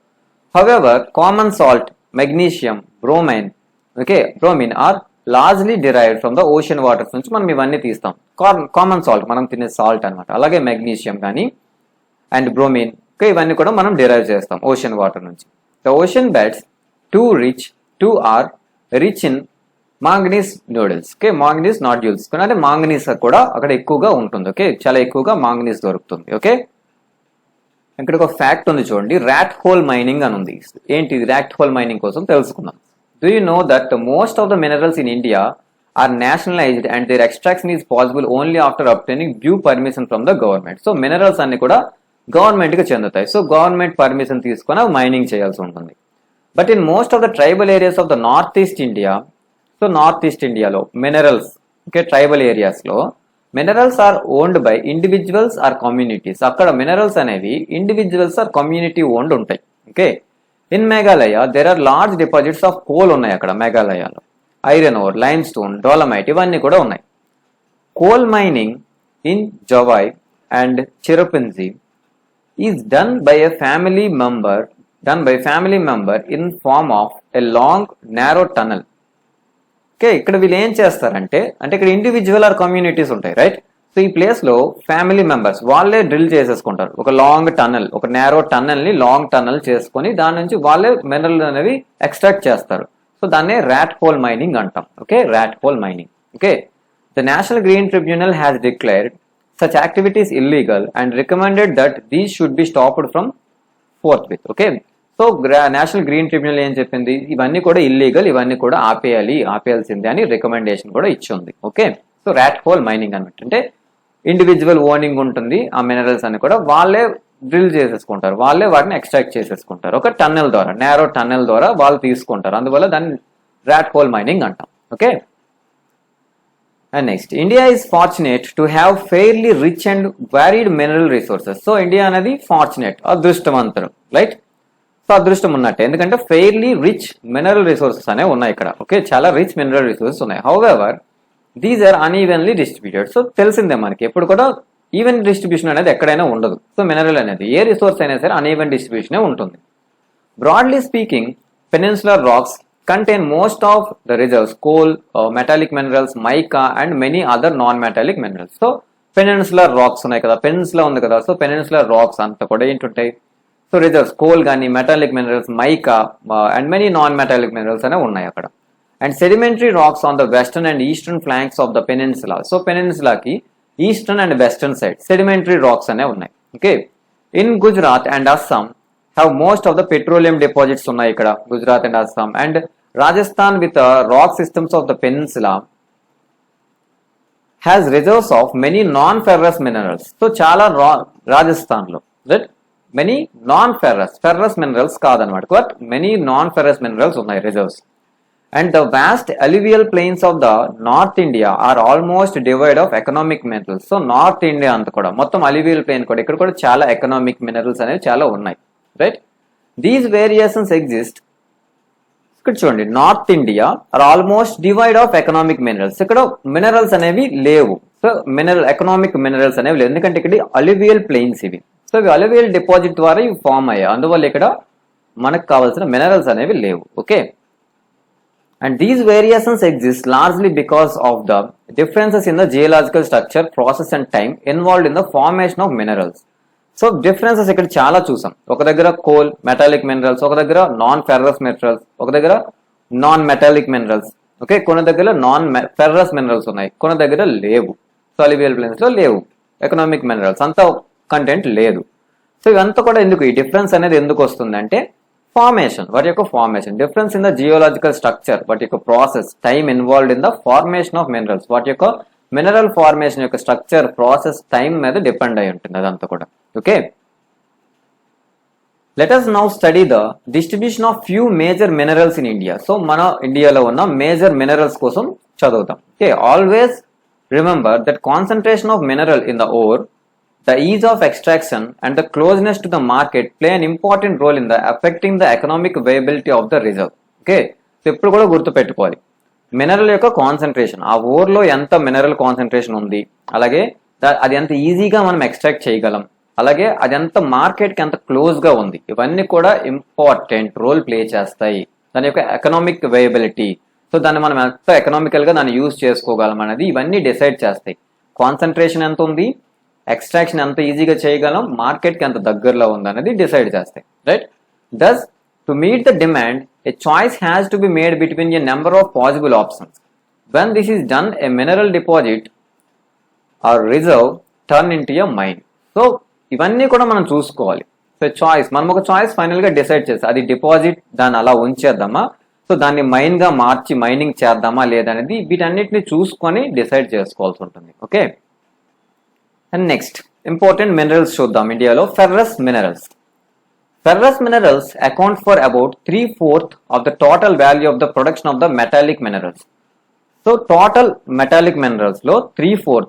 However common salt, magnesium, bromine are largely derived from the ocean waters నుంచి మనం ఇవన్నీ తీస్తాం. కామన్ సాల్ట్ మనం తినే సాల్ట్ అనమాట. అలాగే మెగ్నీషియం కానీ అండ్ బ్రోమిన్ ఇవన్నీ కూడా మనం డిరైవ్ చేస్తాం ఓషన్ వాటర్ నుంచి. The ocean beds too are rich in manganese nodules. Okay, manganese nodules అంటే మాంగనీస్ కూడా అక్కడ ఎక్కువగా ఉంటుంది. ఓకే, చాలా ఎక్కువగా మాంగనీస్ దొరుకుతుంది. ఓకే, ఇక్కడ ఒక ఫ్యాక్ట్ ఉంది చూడండి, ర్యాట్ హోల్ మైనింగ్ అని ఉంది. ఏంటి ర్యాట్ హోల్ మైనింగ్ కోసం తెలుసుకుందాం. Do you know that most of the minerals in India are nationalised and their extraction is possible only after obtaining due permission from the government. So minerals అన్ని కూడా government కి చెందుతాయి. So government permission తీసుకొని mining చేయాల్సి ఉంటుంది. But in most of the tribal areas of the north east India, so north east ఇండియాలో minerals, okay, tribal areas లో minerals are owned by individuals are communities. అక్కడ minerals అనేవి individuals or community owned ఉంటాయి. Okay, in Meghalaya there are large deposits of coal ఉన్నాయి అక్కడ మేఘాలయలో. Iron ore, limestone, dolomite ఇవన్నీ కూడా ఉన్నాయి. Coal mining in Jowai and Cherrapunji is done by family member in form of a long narrow tunnel. Okay, ఇక్కడ వీళ్ళు ఏం చేస్తారంటే ఇక్కడ ఇండివిజువల్ ఆర్ కమ్యూనిటీస్ ఉంటాయి, రైట్? సో ఈ ప్లేస్ లో ఫ్యామిలీ మెంబర్స్ వాళ్ళే డ్రిల్ చేసేసుకుంటారు. ఒక లాంగ్ టనల్, ఒక నేరో టనల్ ని లాంగ్ టనల్ చేసుకొని దాని నుంచి వాళ్ళే మినరల్ అనేవి ఎక్స్ట్రాక్ట్ చేస్తారు. సో దాన్నే ర్యాట్ హోల్ మైనింగ్ అంటాం. Okay, rat whole mining. Okay, the national green tribunal has declared such activities illegal and recommended that these should be stopped from forthwith. Okay, so national green tribunal ఏం చెప్పింది, ఇవన్నీ కూడా illegal, ఇవన్నీ కూడా ఆపేయాల్సిందే అని recommendation కూడా ఇచ్చింది. Okay, so rat whole mining అంటే ఇండివిజువల్ ఓనింగ్ ఉంటుంది. ఆ మినరల్స్ అన్ని కూడా వాళ్ళే డ్రిల్ చేసేసుకుంటారు, వాళ్ళే వాటిని ఎక్స్ట్రాక్ట్ చేసేసుకుంటారు. ఒక టన్నెల్ ద్వారా, నేరో టన్నెల్ ద్వారా వాళ్ళు తీసుకుంటారు. అందువల్ల దాన్ని ర్యాట్ హోల్ మైనింగ్ అంటాం. Okay, and next, India is fortunate to have fairly rich and varied mineral resources. So India అనేది fortunate, అదృష్టవంతుడు, రైట్? సో అదృష్టం ఉన్నట్టే, ఎందుకంటే ఫెయిర్లీ రిచ్ మినరల్ రిసోర్సెస్ అనేవి ఉన్నాయి ఇక్కడ. ఓకే, చాలా రిచ్ మినరల్ రిసోర్సెస్ ఉన్నాయి. However these are unevenly distributed. So తెలిసిందే మనకి, ఎప్పుడు కూడా ఈవెన్ డిస్ట్రిబ్యూషన్ అనేది ఎక్కడైనా ఉండదు. సో మినరల్ అనేది ఏ రిసోర్స్ అయినా సరే అన్ఈవెన్ డిస్ట్రిబ్యూషనే ఉంటుంది. Broadly speaking, peninsular rocks contain most of the reserves, coal, metallic minerals, mica and many other non-metallic minerals. So peninsular rocks ఉన్నాయి కదా, పెనిన్సులా ఉంది కదా, సో పెనిన్సులర్ రాక్స్ అంతా కూడా ఏంటుంటాయి, సో రిజర్వ్స్, కోల్ కానీ, metallic minerals, mica and many non metallic minerals అనేవి ఉన్నాయి అక్కడ. And sedimentary rocks on the western and eastern flanks of the peninsula. So పెనిన్సులాకి eastern and western side sedimentary rocks అనేవి ఉన్నాయి. Okay, in Gujarat and Assam have most of the petroleum deposits ఉన్నాయి ఇక్కడ, Gujarat and Assam. And Rajasthan with rock systems of the peninsula has reserves of many non-ferrous minerals. So చాలా రాజస్థాన్ లో many non-ferrous minerals కాదనమాట, but many non-ferrous minerals ఉన్నాయి reserves. And the vast alluvial plains of the North India are almost devoid of economic minerals. So north India అంతా కూడా మొత్తం alluvial plane కూడా ఇక్కడ కూడా చాలా ఎకనామిక్ మినరల్స్ అనేవి చాలా ఉన్నాయి, రైట్? These variations exist. ఇక్కడ చూడండి, north India are almost devoid of economic minerals. ఇక్కడ మినరల్స్ అనేవి లేవు. సో ఎకనామిక్ మినరల్స్ అనేవి లేవు, ఎందుకంటే ఇక్కడ అల్యూవియల్ ప్లేన్స్ ఇవి. సో ఇవి అల్యూవియల్ డిపాజిట్ ద్వారా ఇవి ఫామ్ అయ్యాయి, అందువల్ల ఇక్కడ మనకు కావాల్సిన మినరల్స్ అనేవి లేవు. Okay, and these variations exist largely because of the differences in the geological structure, process and time involved in the formation of minerals. So differences ఇక్కడ చాలా చూసాం. ఒక దగ్గర కోల్, మెటాలిక్ మినరల్స్, ఒక దగ్గర నాన్ ఫెర్రస్ మినరల్స్, ఒక దగ్గర non metallic minerals. Okay, కొన్ని దగ్గర నాన్ ఫెర్రస్ మినరల్స్ ఉన్నాయి, కొన్ని దగ్గర లేవు. సో అల్యూవియల్ ప్లేన్స్ లో లేవు ఎకనామిక్ మినరల్స్, అంత కంటెంట్ లేదు. సో ఇవంతా కూడా ఎందుకు, ఈ డిఫరెన్స్ అనేది ఎందుకు వస్తుంది అంటే ఫార్మేషన్, వాటి యొక్క formation, difference in the geological structure, వాటి యొక్క process, time involved in the formation of minerals, వాటి యొక్క మినరల్ ఫార్మేషన్ యొక్క స్ట్రక్చర్, ప్రాసెస్, టైం మీద డిపెండ్ అయి ఉంటుంది అదంతా కూడా. Okay, let us now study the distribution of few major minerals in India. So మన ఇండియాలో ఉన్న మేజర్ మినరల్స్ కోసం చదువుతాం. Okay, always remember that concentration of mineral in the ore, the ease of extraction and the closeness to the market play an important role in the affecting the economic viability of the reserve. Okay, so ఇప్పుడు కూడా గుర్తు పెట్టుకోవాలి, mineral యొక్క concentration, ఆ ఊర్లో ఎంత mineral concentration ఉంది, అలాగే అది ఎంత ఈజీగా మనం ఎక్స్ట్రాక్ట్ చేయగలం, అలాగే అది ఎంత మార్కెట్కి ఎంత క్లోజ్గా ఉంది, ఇవన్నీ కూడా ఇంపార్టెంట్ రోల్ ప్లే చేస్తాయి దాని యొక్క ఎకనామిక్ వైబిలిటీ. సో దాన్ని మనం ఎంత ఎకనామికల్గా దాన్ని యూజ్ చేసుకోగలం అనేది ఇవన్నీ డిసైడ్ చేస్తాయి. కాన్సన్ట్రేషన్ ఎంత ఉంది, ఎక్స్ట్రాక్షన్ ఎంత ఈజీగా చేయగలం, మార్కెట్కి ఎంత దగ్గరలో ఉంది అనేది డిసైడ్ చేస్తాయి, right? Thus to meet the demand a choice has to be made between a number of possible options. When this is done, a mineral deposit or reserve turn into a mine. So ఇవన్నీ కూడా మనం చూసుకోవాలి. So choice, మనం ఒక choice ఫైనల్గా decide చేస్తాం, అది deposit దాన్ని అలా ఉంచేద్దామా, సో దాన్ని మైన్గా మార్చి మైనింగ్ చేద్దామా లేదనేది వీటన్నిటిని చూసుకొని డిసైడ్ చేసుకోవాల్సి ఉంటుంది. Okay, and next important minerals చూద్దాం ఇండియాలో. Ferrous minerals. Ferrous minerals account for about 3/4 of the total value of the production of the metallic minerals. So total metallic minerals లో 3/4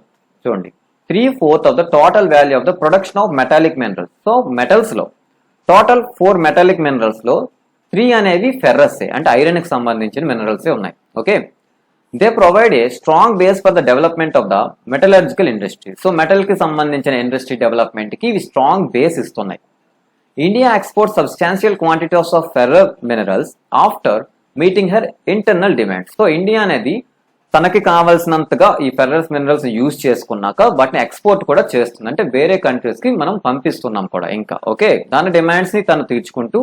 చూడండి, 3/4 of the total value of the production of metallic minerals. So metals లో total 4 metallic minerals లో 3 అనేవి ferrous అంటే iron కి సంబంధించిన మినరల్సే ఉన్నాయి. Okay, they provide a strong base for the development of the metallurgical industry. So metal కి సంబంధించిన industry development కి ఇవి స్ట్రాంగ్ బేస్ ఇస్తున్నాయి. India exports substantial quantities of ferrous minerals after meeting her internal demand. So India అనేది తనకి కావాల్సినంతగా ఈ ferrous minerals use చేసుకున్నాక వాటిని ఎక్స్పోర్ట్ కూడా చేస్తుంది, అంటే వేరే కంట్రీస్ కి మనం పంపిస్తున్నాం కూడా ఇంకా. ఓకే, దాని డిమాండ్స్ ని తను తీర్చుకుంటూ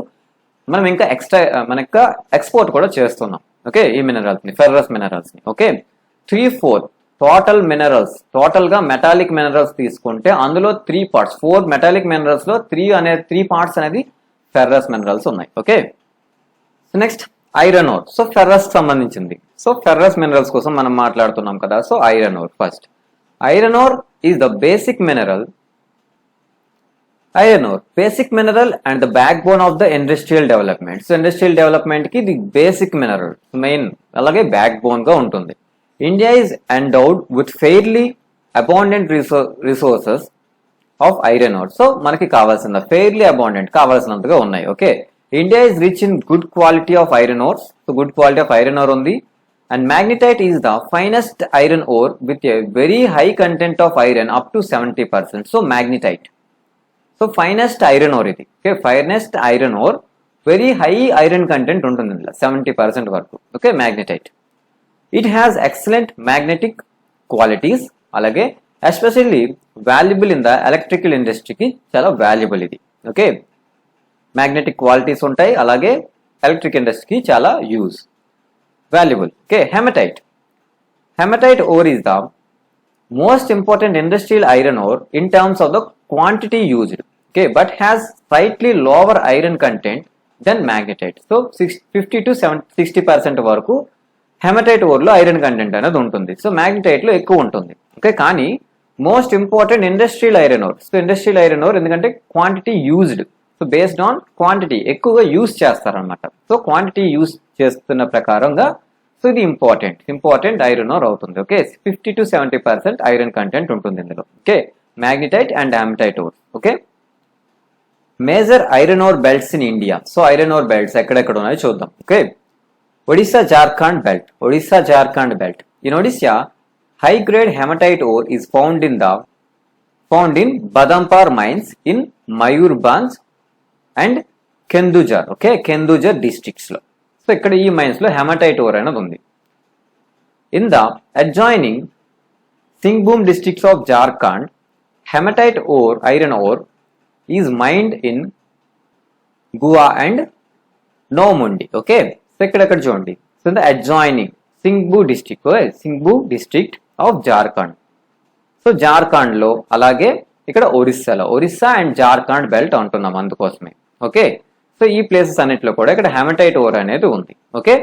మనం ఇంకా ఎక్స్పోర్ట్ కూడా చేస్తున్నాం. ఓకే, ఈ మినరల్స్ ని, ఫెర్రస్ మినరల్స్ ని. ఓకే, 3/4 టోటల్ మినరల్స్, టోటల్ గా మెటాలిక్ మినరల్స్ తీసుకుంటే అందులో 3 parts, 4 మెటాలిక్ మినరల్స్ లో 3 parts అనేది ఫెర్రస్ మినరల్స్ ఉన్నాయి. Okay, next iron ore. So ferrous సంబంధించింది. సో ఫెర్రస్ మినరల్స్ కోసం మనం మాట్లాడుతున్నాం కదా. So iron or first. Iron ore is the basic mineral. Iron ore basic mineral and the back bone of the industrial development. So industrial development కి ఇది basic mineral, main, అలాగే back bone గా ఉంటుంది. India is endowed with fairly abundant resources of iron ore. So మనకి కావాల్సిన fairly abundant, కావాల్సినంతగా ఉన్నాయి. Okay, India is rich in good quality of iron ores. So good quality of iron ore ఉంది. And magnetite is the finest iron ore with a very high content of iron up to 70%. So magnetite. So finest iron ore ఇది. Okay, finest iron ore, very high iron content ఉంటుంది ఇందులో, 70% వరకు. Okay, magnetite. It has excellent magnetic qualities, అలాగే especially valuable in the electrical ఇండస్ట్రీకి చాలా valuable ఇది. Okay, magnetic qualities ఉంటాయి, అలాగే ఎలక్ట్రిక్ ఇండస్ట్రీకి చాలా use, valuable. Okay, hematite. Hematite ore is the most important industrial iron ore in terms of the quantity used. Okay, but has slightly lower iron content than magnetite. So 50 to 60% వరకు haematite ఓర్లో iron content అనేది ఉంటుంది. So magnetite లో ఎక్కువ ఉంటుంది. Okay, కానీ most important industrial iron ore. So industrial iron ore ఎందుకంటే quantity used, so based on quantity ఎక్కువగా use చేస్తారనమాట. సో క్వాంటిటీ యూజ్ చేస్తున్న ప్రకారంగా సో ఇది ఇంపార్టెంట్ ఐరన్ ఓర్ అవుతుంది. ఓకే, 50 to 70% ఐరన్ కంటెంట్ ఉంటుంది ఇందులో. Okay, magnetite and haematite ore. Okay, major iron ore belts in India. So iron ore belts ఎక్కడెక్కడ ఉన్నాయో చూద్దాం. Okay, Odisha Jharkhand belt. Odisha Jharkhand belt. In Odisha, high grade hematite ore is found in Badampar mines in Mayurbhanj and Kendujar. Okay, Kendujar districts lo. So ikkada ee mines lo hematite ore anadi undi. In the adjoining Singhbhum districts of Jharkhand, hematite ore, iron ore is mined in Goa and Nomundi. Okay, ఇక్కడ చూడండి. So the adjoining Singhbhum district of Jharkhand. So Jharkhand లో, అలాగే ఇక్కడ Orissa and Jharkhand belt అంటున్నాం అందుకోసమే. Okay, so ఈ places అన్నిట్లో కూడా ఇక్కడ హెమటైట్ ఓర్ అనేది ఉంది. Okay,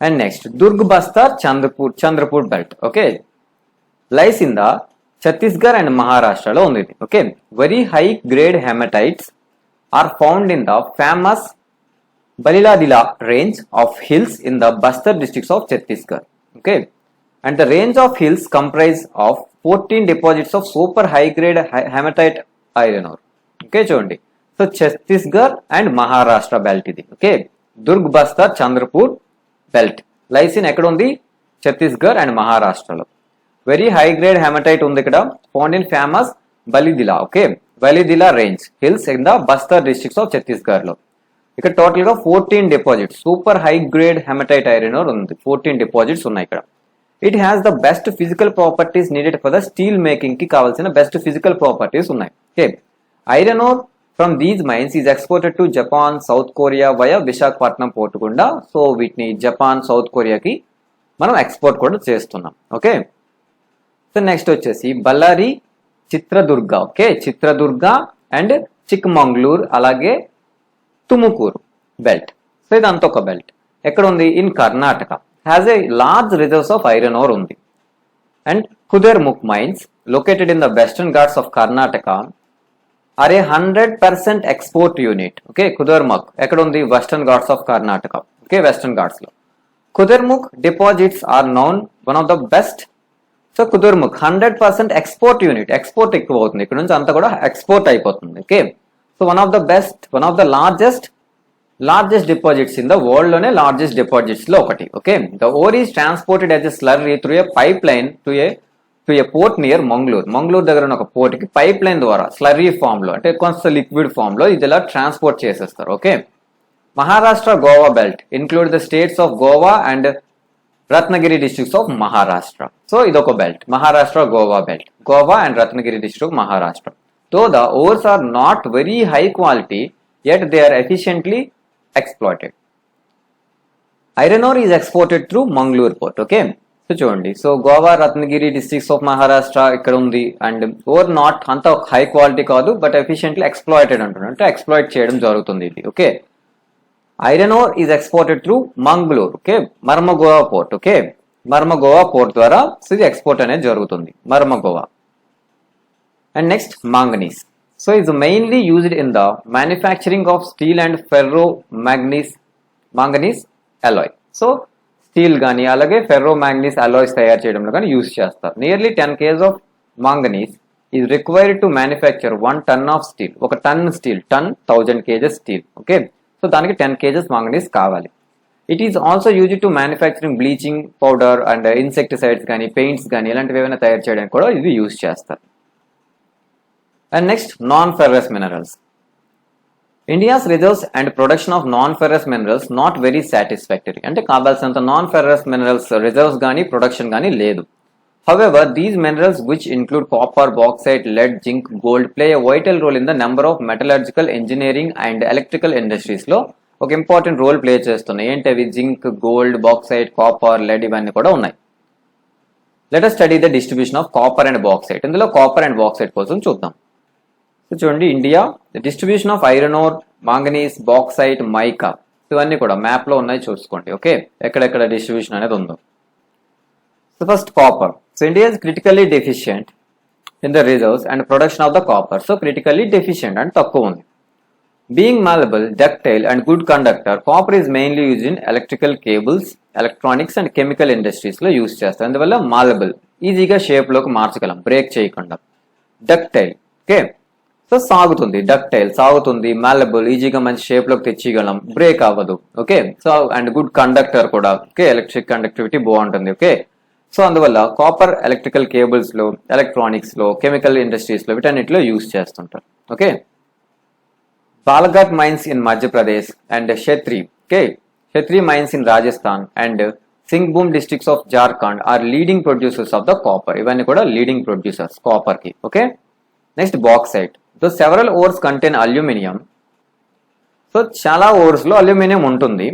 and next Durg Bastar Chandrapur belt. Okay, lies in the Chhattisgarh and మహారాష్ట్రలో ఉంది ఇది. Okay, very high grade హెమటైట్స్ are found in the famous Baliladila range of hills in the Bastar districts of Chhattisgarh. Okay, and the range of hills comprise of 14 deposits of super high grade hematite iron ore. Okay, చూడండి. So Chhattisgarh and Maharashtra belt ఇది. Okay, Durg Bastar Chandrapur belt lies in ఎక్కడ ఉంది? Chhattisgarh and మహారాష్ట్రలో. Very high grade haematite ఉంది ఇక్కడ, found in famous Bailadila. Okay, Bailadila range hills in the Bastar districts of Chhattisgarh లో. ఇక్కడ total గా 14 deposits super high grade haematite iron ore ఉంది. 14 డిపాజిట్స్ ఉన్నాయి ఇక్కడ. It has the best physical properties needed for the steel making కి కావాల్సిన బెస్ట్ ఫిజికల్ ప్రాపర్టీస్ ఉన్నాయి. Okay, iron ore from these mines is exported to Japan, South Korea via Visakhapatnam port గుండా. So వీటిని Japan, South కొరియాకి మనం export కూడా చేస్తున్నాం. Okay, so next వచ్చేసి బళ్ళారి, చిత్రదుర్గ. ఓకే, చిత్రదుర్గ అండ్ చిక్మంగళూరు అలాగే తుముకూరు బెల్ట్. సో ఇదంతా ఒక బెల్ట్. ఎక్కడ ఉంది? In Karnataka. Has a large reserves of iron ore ఉంది. And Kudremukh mines located in the Western Ghats of Karnataka are a 100% export unit. Okay, Kudremukh ఎక్కడ ఉంది? Western Ghats of Karnataka. Okay, Western Ghats లో Kudremukh deposits are known one of the best. So Kudremukh 100% export unit, export ఎక్కువ అవుతుంది ఇక్కడ నుంచి, అంతా కూడా ఎక్స్పోర్ట్ అయిపోతుంది. Okay, so one of the best, one of the largest deposits in the world లోనే లార్జెస్ట్ డిపాజిట్స్ లో ఒకటి. Okay, the ore is transported as a slurry through a pipe line to A port near Mangaluru. Mangaluru దగ్గర ఉన్న ఒక port కి pipe line ద్వారా slurry form లో, అంటే కొంత లిక్విడ్ ఫామ్ లో ఇది ఇలా ట్రాన్స్పోర్ట్ చేసేస్తారు. Okay, Maharashtra Goa belt include the states of Goa and Ratnagiri districts of Maharashtra. So ఇదొక belt, Maharashtra Goa belt, Goa and Ratnagiri district of Maharashtra. Though the ores are not very high quality yet they are efficiently exploited. Iron ore is exported through Mangalore port. Okay, so చూడండి, so Goa, Ratnagiri districts of Maharashtra ఇక్కడ ఉంది. And ore not అంత high quality కాదు, but efficiently exploited అంటున్నారు, అంటే exploit చేయడం జరుగుతుంది ఇది. Okay, iron ore is exported through Mangaluru. Okay, Mormugao port. Okay, Mormugao port ద్వారా ఇది ఎక్స్పోర్ట్ అనేది జరుగుతుంది, Mormugao. And next manganese. So is mainly used in the manufacturing of steel and manganese alloy. So steel కానీ అలాగే ఫెర్రో మ్యాంగనీస్ అలాయ్స్ తయారు చేయడంలో కానీ use చేస్తారు. Nearly 10 kg of manganese is required to manufacture 1 ton of steel. ఒక టన్ steel, టన్ 1000 kg steel. Okay, so దానికి 10 kg manganese కావాలి. It is also used to manufacturing bleaching powder and insecticides కానీ paints కానీ ఇలాంటివి ఏమైనా తయారు చేయడానికి కూడా ఇది యూజ్ చేస్తారు. And next, non-ferrous minerals. India's reserves and production of non-ferrous minerals not very satisfactory. అంటే కావాల్సినంత non-ferrous minerals reserves గానీ ప్రొడక్షన్ గానీ లేదు. However, these minerals which include copper, bauxite, lead, zinc, gold play a vital role in the number of metallurgical, engineering and electrical industries లో ఒక important role play చేస్తున్నాయి. ఏంటి అవి? Zinc, gold, bauxite, copper, lead ఇవన్నీ కూడా ఉన్నాయి. Let us study the distribution of copper and bauxite. ఇందులో copper and bauxite కోసం చూద్దాం. సో చూడండి, India distribution of iron or, manganese, bauxite, mica ఇవన్నీ కూడా మ్యాప్ లో ఉన్నాయి, చూసుకోండి. ఓకే, ఎక్కడెక్కడ డిస్ట్రిబ్యూషన్ అనేది ఉందో. So first copper. So India is critically deficient in the reserves and production of the copper. So critically deficient అంటే తక్కువ ఉంది. Being malleable, ductile and good conductor, copper is mainly use in electrical cables, electronics and chemical industries లో use చేస్తారు. అందువల్ల malleable, ఈజీగా shape లోకి మార్చగలం break చేయకుండా. డక్టైల్, ఓకే, సో సాగుతుంది, డక్టైల్ సాగుతుంది, మాలబుల్ ఈజీగా మంచి షేప్ లోకి తెచ్చిగలం, బ్రేక్ అవ్వదు. Okay, so and good conductor కూడా. ఓకే, ఎలక్ట్రిక్ కండక్టివిటీ బాగుంటుంది. ఓకే, సో అందువల్ల కాపర్ ఎలక్ట్రికల్ కేబుల్స్ లో, ఎలక్ట్రానిక్స్ లో, కెమికల్ ఇండస్ట్రీస్ లో వీటన్నిటిలో యూజ్ చేస్తుంటారు. Okay, Balaghat mines in Madhya Pradesh and Khetri mines in Rajasthan and Singhbhum districts of Jharkhand are leading producers of the copper. ఇవన్నీ కూడా లీడింగ్ ప్రొడ్యూసర్స్ కాపర్ కి. Okay, next bauxite. So several ores contain aluminium. So చాలా ores లో aluminium ఉంటుంది.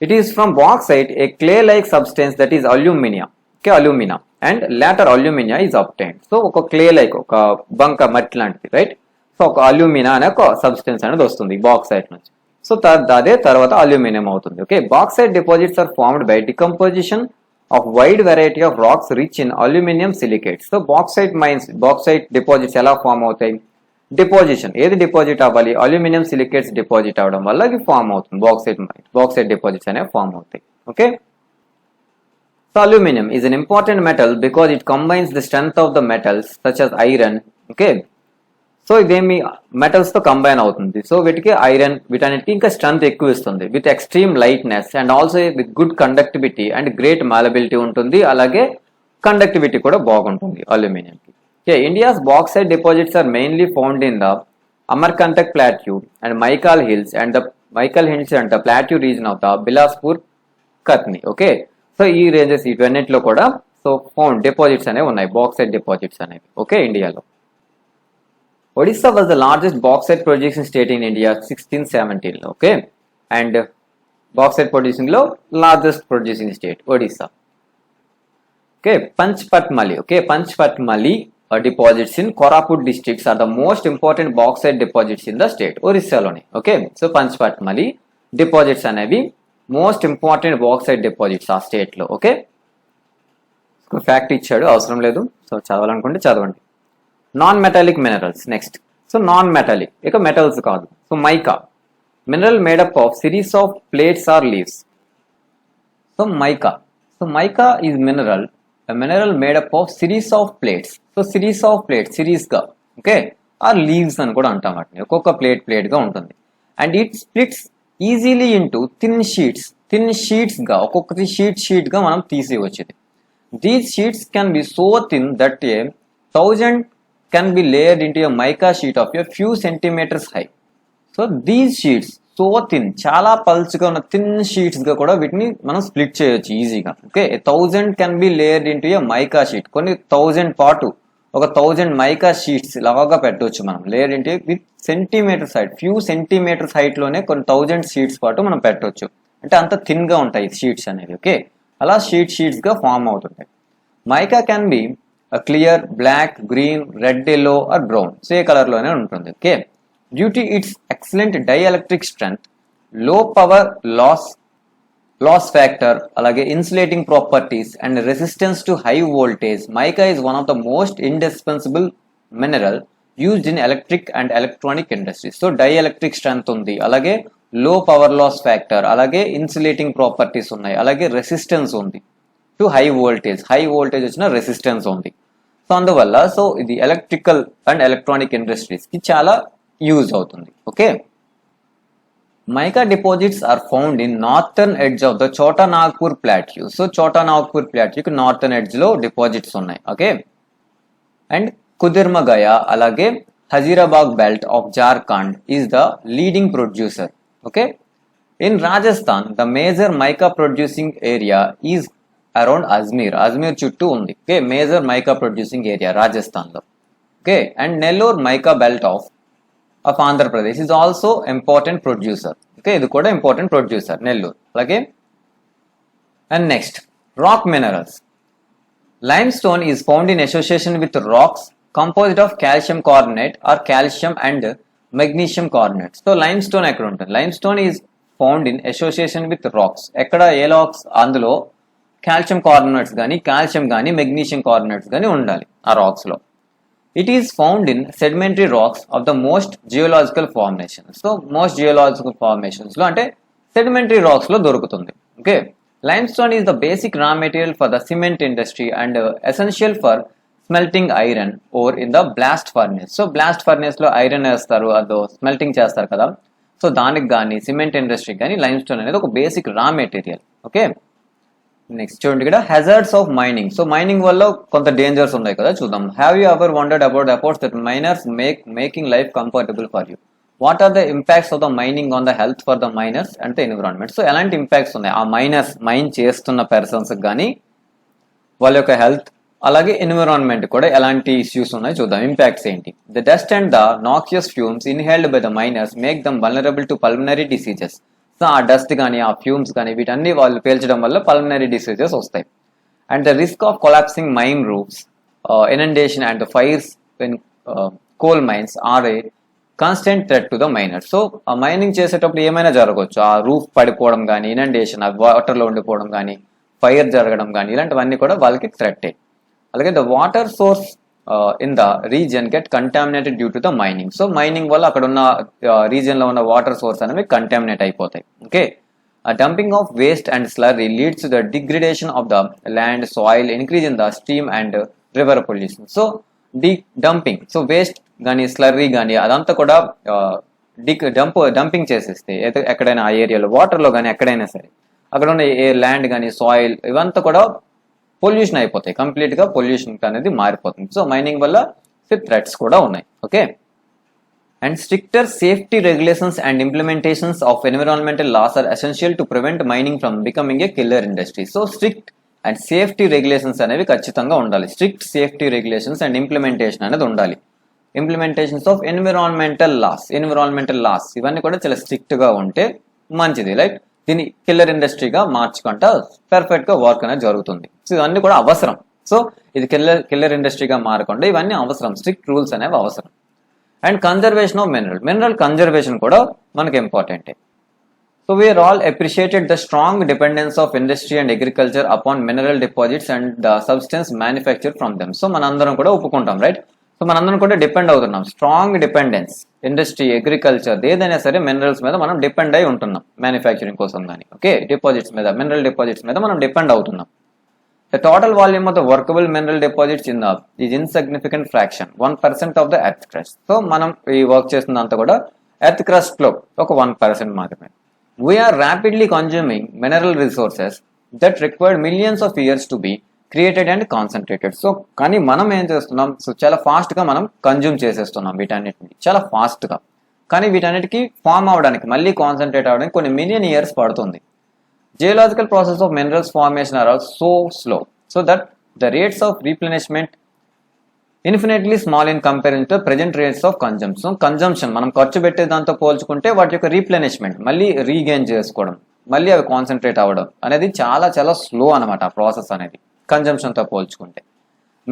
It is from bauxite a clay like substance that is aluminium. Okay, alumina and later alumina is obtained. So ఒక clay like ఒక బంక మట్టి లాంటిది, right. So ఒక alumina అనే ఒక సబ్స్టెన్స్ అనేది వస్తుంది బాక్సైట్ నుంచి. సో అదే తర్వాత అల్యూమినియం అవుతుంది. Okay, bauxite deposits are formed by decomposition of wide variety of rocks rich in aluminium silicates. So bauxite mines, bauxite deposits ఎలా ఫామ్ అవుతాయి? డిపాజిషన్, ఏది డిపాజిట్ అవ్వాలి, అల్యూమినియం సిలికేట్స్ డిపాజిట్ అవడం వల్ల ఇది ఫామ్ అవుతుంది, బాక్సైట్ డిపాజిట్స్ అనేవి ఫామ్ అవుతాయి. Okay, so aluminium is an important metal because it combines the strength of the metals such as iron. Okay, so ఇదేమి మెటల్స్ తో కంబైన్ అవుతుంది, సో వీటికి ఐరన్ వీటన్నిటికి ఇంకా స్ట్రెంగ్త్ ఎక్కువ ఇస్తుంది, with extreme lightness and also with good conductivity and great malleability ఉంటుంది, అలాగే కండక్టివిటీ కూడా బాగుంటుంది అల్యూమినియం కి. India's bauxite deposits are mainly found in the Amarkantak plateau and Maikal hills and the plateau region of the Bilaspur Katni. Okay, so ఈ ranges ఇవన్నిటిలో కూడా so found deposits అనేవి ఉన్నాయి, బాక్సైట్ డిపాజిట్స్ అనేవి. ఓకే, ఇండియాలో Odisha was the largest bauxite producing state in India 1617. Okay, and bauxite producing lo largest producing state Odisha. Okay, Panchpatmali. Okay, Panchpatmali deposits in Koraput districts are the most important bauxite deposits in the state. Odisha lone. Okay, so Panchpatmali deposits అనేవి most important bauxite deposits ఆ state లో. Okay, fact ఇచ్చాడు, అవసరం లేదు, so చదవాలనుకుంటే చదవండి. Non metallic minerals next. So non metallic, ఇక metals కాదు. So mica, mineral made up of series of plates or leaves. So mica is mineral made up of series of plates. So series of plates, series గా, okay, or leaves అని కూడా అంటాం వాటిని, ఒక్కొక్క plate గా ఉంటుంది. And it splits easily into thin sheets గా, ఒక్కొక్కటి షీట్ గా మనం తీసేయవచ్చు. These sheets can be so thin that 1000 can be layered into a mica sheet of a few centimeters high. So these sheets so thin, చాలా పల్చగా ఉన్న thin sheets గా కూడా వీటిని మనం స్ప్లిట్ చేయొచ్చు ఈజీగా. Okay, 1000 can be layered into a mica sheet, కొన్ని 1000 పాటు ఒక 1000 మైకా షీట్స్ లాగా పెట్టవచ్చు మనం, layer into with centimeters height, few centimeters height లోనే కొన్ని 1000 షీట్స్ పాటు మనం పెట్టవచ్చు, అంటే అంత థిన్ గా ఉంటాయి షీట్స్ అనేవి. ఓకే, అలా షీట్స్ గా ఫామ్ అవుతుంటాయి. Mica can be clear, black, green, red, yellow or brown, so ఏ కలర్ లోనే ఉంటుంది. Okay, due to its excellent dielectric strength, low power loss factor, అలాగే insulating properties and resistance to high voltage, mica is one of the most indispensable mineral used in electric and electronic industries. So dielectric strength ఉంది, అలాగే low power loss factor, అలాగే insulating properties ఉన్నాయి, అలాగే resistance ఉంది to high voltage వచ్చిన resistance ఉంది. So అందువల్ల so ఇది ఎలక్ట్రికల్ అండ్ ఎలక్ట్రానిక్ ఇండస్ట్రీస్ కి చాలా యూజ్ అవుతుంది. Okay, mica deposits are found in northern edge of the Chota Nagpur plateau. So Chota Nagpur ప్లాట్యూకి నార్థర్న్ ఎడ్జ్ లో డిపాజిట్స్ ఉన్నాయి. ఓకే, అండ్ కుదిర్మగయ అలాగే Hazaribagh belt of Jharkhand is the leading producer. Okay, in Rajasthan the major mica producing area is around Ajmer చుట్టూ ఉంది. Okay, major mica producing area Rajasthan లో. Okay, and Nellore mica belt of Andhra Pradesh is also important producer. Okay, ఇది కూడా important producer Nellore. అలాగే and next rock minerals. Lime stone is found in association with racks composed of calcium carbonate are calcium and magnesium carbonate. So lime stone ఎక్కడ ఉంటుంది, lime stone is found in association with racks. ఎక్కడ, ఏ racks, అందులో calcium carbonates కానీ, calcium కానీ, magnesium carbonates కానీ ఉండాలి ఆ racks లో. It is found in sedimentary rocks of the most geological formations. So most geological formations లో అంటే సెడిమెంటరీ రాక్స్ లో దొరుకుతుంది. Okay, lime stone is the basic raw material for the cement industry and essential for smelting iron ore in the blast furnace. So blast furnace లో iron వేస్తారు, అదో smelting చేస్తారు కదా, so దానికి కానీ సిమెంట్ ఇండస్ట్రీకి కానీ లైమ్ స్టోన్ అనేది ఒక basic raw material. Okay, next చూడండి ఇక్కడ hazards of mining. So mining వల్ల కొంత డేంజర్స్ ఉన్నాయి కదా, చూద్దాం. Have you ever wondered about efforts that miners making life comfortable for you? What are the impacts of the mining on the health for the miners and the environment? So ఎలాంటి impacts ఉన్నాయి ఆ mine చేస్తున్న persons కానీ, వాళ్ళ యొక్క health అలాగే environment కూడా ఎలాంటి ఇష్యూస్ ఉన్నాయి చూద్దాం. ఇంపాక్ట్స్ ఏంటి? The dust and the noxious fumes inhaled by the miners make them vulnerable to pulmonary diseases. So ఆ డస్ట్ కానీ, ఆ ఫ్యూమ్స్ కానీ, వీటన్ని వాళ్ళు పీల్చడం వల్ల పల్మనరీ డిసీజెస్ వస్తాయి. And the risk of collapsing mine roofs, inundation and the fires in coal mines are a constant threat to the miners. So ఆ మైనింగ్ చేసేటప్పుడు ఏమైనా జరగవచ్చు, ఆ రూఫ్ పడిపోవడం కానీ, ఇనండేషన్, ఆ వాటర్ లో ఉండిపోవడం కానీ, ఫైర్ జరగడం కానీ, ఇలాంటివన్నీ కూడా వాళ్ళకి థ్రెట్. అలాగే the water source in the region get contaminated due to the mining. So mining వల్ల అక్కడ ఉన్న రీజియన్ లో ఉన్న వాటర్ సోర్స్ అనేవి కంటామినేట్ అయిపోతాయి. Okay, dumping of waste and slurry leads to the degradation of the land, soil, increase in the stream and river pollution. So dumping, so waste గానీ slurry కానీ అదంతా కూడా డంపింగ్ చేసేస్తే ఎక్కడైనా ఆ ఏరియాలో వాటర్లో కానీ ఎక్కడైనా సరే అక్కడ ఉన్న ల్యాండ్ కానీ సాయిల్ ఇవంతా కూడా పొల్యూషన్ అయిపోతాయి, కంప్లీట్ గా పొల్యూషన్ అనేది మారిపోతుంది. సో మైనింగ్ వల్ల థ్రెట్స్ కూడా ఉన్నాయి. Okay, and stricter safety regulations and implementations of environmental laws are essential to prevent mining from becoming a killer industry. So strict and safety regulations అనేవి ఖచ్చితంగా ఉండాలి. Strict safety regulations and implementation అనేది ఉండాలి. Implementations of environmental loss ఇవన్నీ కూడా చాలా strict గా ఉంటే మంచిది. లైక్ దీన్ని కిల్లర్ ఇండస్ట్రీగా మార్చుకుంటా పర్ఫెక్ట్ గా వర్క్ అనేది జరుగుతుంది. సో ఇవన్నీ కూడా అవసరం. సో ఇది కిల్లర్ ఇండస్ట్రీగా మారకుండా ఇవన్నీ అవసరం, స్ట్రిక్ట్ రూల్స్ అనేవి అవసరం. And conservation of mineral conservation కూడా మనకి ఇంపార్టెంటే. So we are all appreciated the strong dependence of industry and agriculture upon mineral deposits and the substance manufacture from them. So మనందరం కూడా ఒప్పుకుంటాం, రైట్? సో మనందరం కూడా డిపెండ్ అవుతున్నాం. స్ట్రాంగ్ డిపెండెన్స్ ఇండస్ట్రీ, అగ్రికల్చర్ ఏదైనా సరే మినరల్స్ మీద మనం డిపెండ్ అయి ఉంటున్నాం మ్యానుఫ్యాక్చరింగ్ కోసం కానీ. ఓకే, డిపాజిట్స్ మీద, మినరల్ డిపాజిట్స్ మీద మనం డిపెండ్ అవుతున్నాం. The total volume of the workable mineral deposits in the is insignificant fraction, 1% of the earth crust. So మనం ఈ వర్క్ చేస్తున్నంత కూడా ఎర్త్ క్రస్ట్ లో ఒక 1% మాత్రమే. We are rapidly consuming mineral resources that required millions of years to be created and concentrated. So కానీ మనం ఏం చేస్తున్నాం, సో చాలా ఫాస్ట్ గా మనం కన్జ్యూమ్ చేసేస్తున్నాం వీటన్నిటిని, చాలా ఫాస్ట్ గా. కానీ వీటన్నిటికీ ఫామ్ అవడానికి, మళ్ళీ కాన్సన్ట్రేట్ అవడానికి కొన్ని మిలియన్ ఇయర్స్ పడుతుంది. Geological process of minerals formation are all so slow, so that the rates of replenishment infinitely small in comparison to present rates of consumption. So consumption మనం ఖర్చు పెట్టే దాంతో పోల్చుకుంటే వాటి యొక్క రీప్లెనిష్మెంట్, మళ్ళీ రీగెయిన్ చేసుకోవడం, మళ్ళీ అవి కాన్సన్ట్రేట్ అవ్వడం అనేది చాలా చాలా స్లో అనమాట ఆ ప్రాసెస్ అనేది కన్జంప్షన్ తో పోల్చుకుంటే.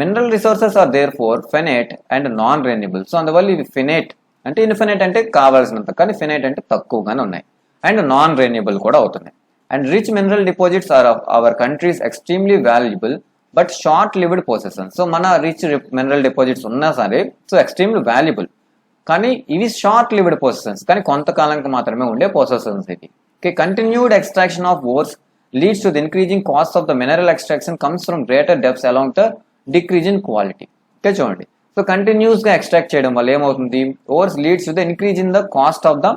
Mineral resources are therefore finite and non renewable. So అందువల్ల ఇవి ఫినైట్ అంటే, ఇన్ఫినైట్ అంటే కావాల్సినంత, కానీ ఫినైట్ అంటే తక్కువగానే ఉన్నాయి, అండ్ నాన్ రెన్యూబుల్ కూడా అవుతున్నాయి. And rich mineral deposits are of our country's extremely valuable but short-lived possessions. So mana rich mineral deposits unna sare, so extremely valuable, కానీ ఇవి short-lived possessions, కానీ కొంతకాలంకి మాత్రమే ఉండే possessions ఇవి. Okay, continued extraction of ores leads to the increasing cost of the mineral extraction comes from greater depths along the decrease in quality. Okay, చూడండి, so continuous గా extract చేయడం వల్ల ఏమవుతుంది, ores leads to the increase in the cost of the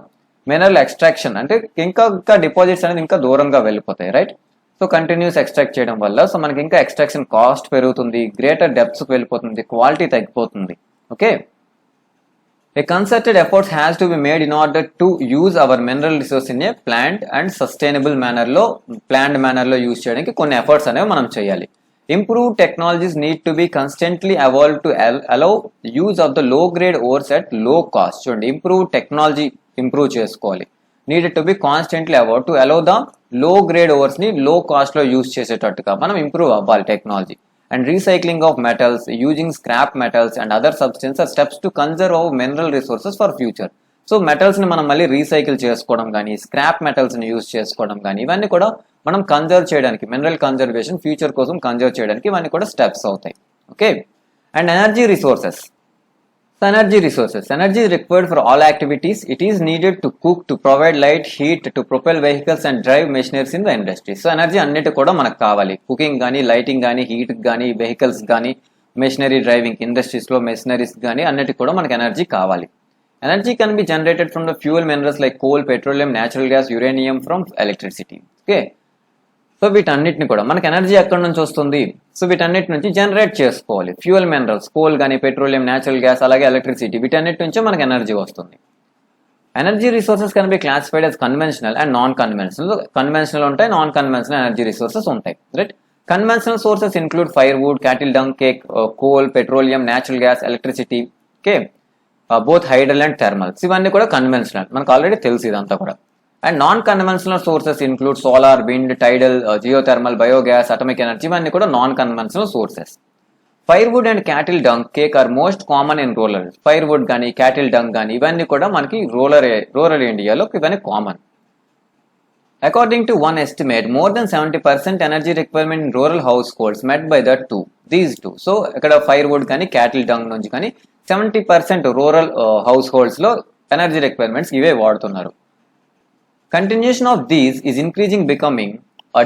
mineral extraction, అంటే ఇంకా deposits అనేది ఇంకా దూరంగా వెళ్ళిపోతాయి, రైట్? సో కంటిన్యూస్ ఎక్స్ట్రాక్ట్ చేయడం వల్ల సో మనకి ఇంకా ఎక్స్ట్రాక్షన్ కాస్ట్ పెరుగుతుంది, గ్రేటర్ డెప్త్స్ వెళ్ళిపోతుంది, క్వాలిటీ తగ్గిపోతుంది. Okay, a concerted efforts has to be made in order to use our mineral resource in a plant and sustainable planned manner లో use చేయడానికి కొన్ని ఎఫర్ట్స్ అనేవి మనం చేయాలి. Improve technologies need to be constantly evolve to allow use of the low grade ores at low cost. చూడండి, improve technology improve చేసుకోవాలి. Needed to be constantly award to allow the low grade ores ని low cost లో use చేసేటట్టుగా మనం improve అవ్వాలి technology. And recycling of metals, using scrap metals and other substance are steps to conserve our mineral resources for future. So metals ని మనం మళ్ళీ recycle చేసుకోవడం కానీ, స్క్రాప్ మెటల్స్ ని యూజ్ చేసుకోవడం కానీ, ఇవన్నీ కూడా మనం కన్జర్వ్ చేయడానికి, మినరల్ కన్జర్వేషన్ ఫ్యూచర్ కోసం కన్జర్వ్ చేయడానికి ఇవన్నీ కూడా స్టెప్స్ అవుతాయి. Okay, and energy resources. So energy resources. Energy is required for all activities. It is needed to cook, to provide light, heat, to propel vehicles and drive machineries in the industry. So energy అన్నిటి కూడా మనకు కావాలి. Cooking కానీ, lighting కానీ, heat కానీ, vehicles కానీ, machinery driving, industries లో machineries కానీ అన్నిటి కూడా మనకు ఎనర్జీ కావాలి. Energy can be generated from the fuel minerals like coal, petroleum, natural gas, uranium from electricity. Okay. So వీటన్నిటిని కూడా మనకి ఎనర్జీ ఎక్కడి నుంచి వస్తుంది, సో వీటన్నిటి నుంచి జనరేట్ చేసుకోవాలి. ఫ్యూయల్ మినరల్స్, కోల్ కానీ, పెట్రోలియం, న్యాచురల్ గ్యాస్, అలాగే ఎలక్ట్రిసిటీ, వీటన్నిటి నుంచి మనకి ఎనర్జీ వస్తుంది. Energy resources can be classified as conventional and non conventional. Conventional ఉంటాయి, నాన్ కన్వెన్షనల్ ఎనర్జీ రిసోర్సెస్ ఉంటాయి, right? Conventional sources include fire wood, cattle dung, cake, coal, petroleum, natural gas, electricity. Okay, both hydel and thermals, ఇవన్నీ కూడా conventional, మనకు already తెలుసు ఇదంతా కూడా. And non conventional sources include solar, wind, టైడల్, geothermal, biogas, atomic energy, ఇవన్నీ కూడా non conventional sources. Firewood and cattle dung, cake are most common in rural. ఫైర్వుడ్ కానీ, క్యాటిల్ డంగ్ కానీ ఇవన్నీ కూడా మనకి రూరల్ ఇండియాలో ఇవన్నీ common. According to one estimate, more than 70% energy requirement in rural households met by the these two. So, ఇక్కడ firewood కానీ cattle dung నుంచి కానీ 70% రూరల్ హౌస్ లో ఎనర్జీ రిక్వైర్మెంట్స్ ఇవే వాడుతున్నారు. Continuation of these is increasing becoming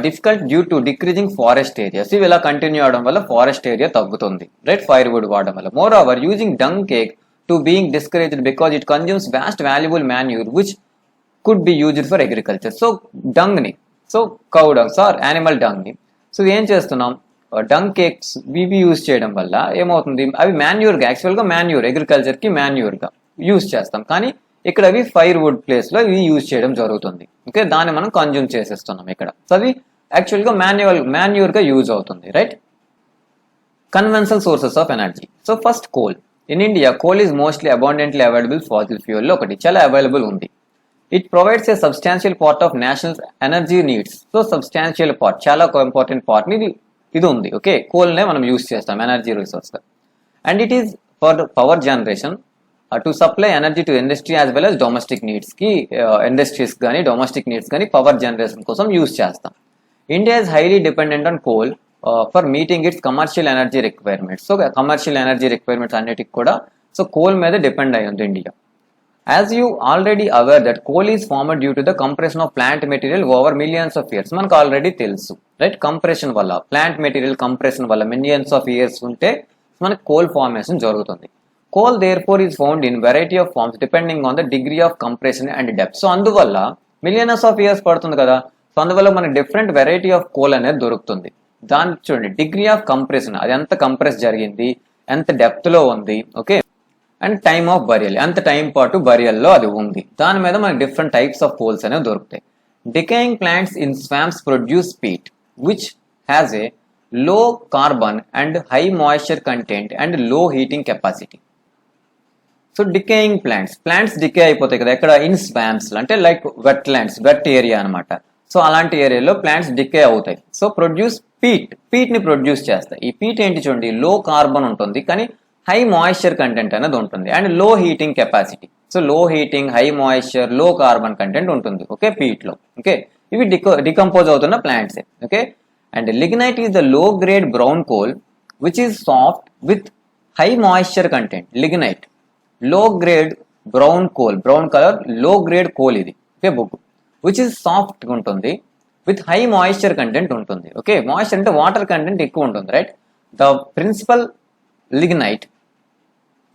difficult due to decreasing forest areas. ఇవి ఇలా continue అవడం వల్ల ఫారెస్ట్ ఏరియా తగ్గుతుంది, రైట్, ఫైర్వుడ్ వాడడం వల్ల. Moreover using dung cake to being discouraged because it consumes vast valuable manure which could be used for agriculture. So dung ని, so cow dungs or animal dung ని, so ఏం చేస్తున్నాం, dung cakes ఇవి use చేయడం వల్ల ఏమవుతుంది, అవి manure గా, యాక్చువల్ గా మాన్యూర్ అగ్రికల్చర్ కి మాన్యూర్ గా యూజ్ చేస్తాం, కానీ ఇక్కడ అవి ఫైర్వుడ్ ప్లేస్ లో ఇవి యూజ్ చేయడం జరుగుతుంది. ఓకే, దాన్ని మనం కన్జ్యూమ్ చేసేస్తున్నాం ఇక్కడ. సో అవి యాక్చువల్ గా మాన్యూర్ గా యూజ్ అవుతుంది, right. Conventional sources of energy. So first coal. In India coal is mostly abundantly available fossil fuel లో ఒకటి, చాలా అవైలబుల్ ఉంది. It provides a substantial part of national energy needs. So substantial part, చాలా important part ఇది ఉంది. Okay, coal నే మనం use చేస్తాం ఎనర్జీ రిసోర్స్ గా. And it is for power generation to supply energy to industry as well as domestic needs కి, industries కానీ domestic needs కానీ పవర్ జనరేషన్ కోసం యూజ్ చేస్తాం. India is highly dependent on coal for meeting it's commercial energy requirements. So commercial energy requirements అన్నిటికి కూడా so coal మీద depend అయి ఉంది India. As you already aware that coal is formed due to the compression of plant material over millions of years. మనకు already తెలుసు, right, compression వల్ల, plant material compression వల్ల millions of years ఉంటే మనకి coal formation జరుగుతుంది. Coal therefore is found in variety of forms depending on the degree of compression and depth. So అందువల్ల millions of years పడుతుంది కదా, so అందువల్ల మనకి డిఫరెంట్ వెరైటీ ఆఫ్ కోల్ అనేది దొరుకుతుంది. దాని చూడండి, డిగ్రీ ఆఫ్ కంప్రెషన్, అది ఎంత కంప్రెస్ జరిగింది, ఎంత డెప్త్ లో ఉంది, okay, and time of burial, ఎంత టైం పాటు బరియల్లో అది ఉంది, దాని మీద మనకి డిఫరెంట్ టైప్స్ ఆఫ్ కోల్స్ అనేవి దొరుకుతాయి. Decaying plants in swamps produce peat which has a low carbon and high moisture content and low heating capacity. So decaying plants decay అయిపోతాయి కదా ఎక్కడ, ఇన్ స్వాంప్స్ అంటే like wet lands, wet area అనమాట. So అలాంటి ఏరియాలో plants decay అవుతాయి. So produce peat ని produce చేస్తాయి. ఈ పీట్ ఏంటి చూడండి, లో కార్బన్ ఉంటుంది కానీ హై మాయిశ్చర్ కంటెంట్ అనేది ఉంటుంది, and low heating capacity. So low heating, high moisture, low carbon content ఉంటుంది, ఓకే, పీట్ లో. ఓకే, ఇవి డికంపోజ్ అవుతున్న ప్లాంట్సే. Okay, and lignite is the low grade brown coal which is soft with high moisture content. Lignite low grade brown coal, brown colour low grade coal ఇది, okay, బొగ్గు, which is soft ఉంటుంది, with high moisture content ఉంటుంది. Okay, moisture అంటే water content ఎక్కువ ఉంటుంది, right. The principal lignite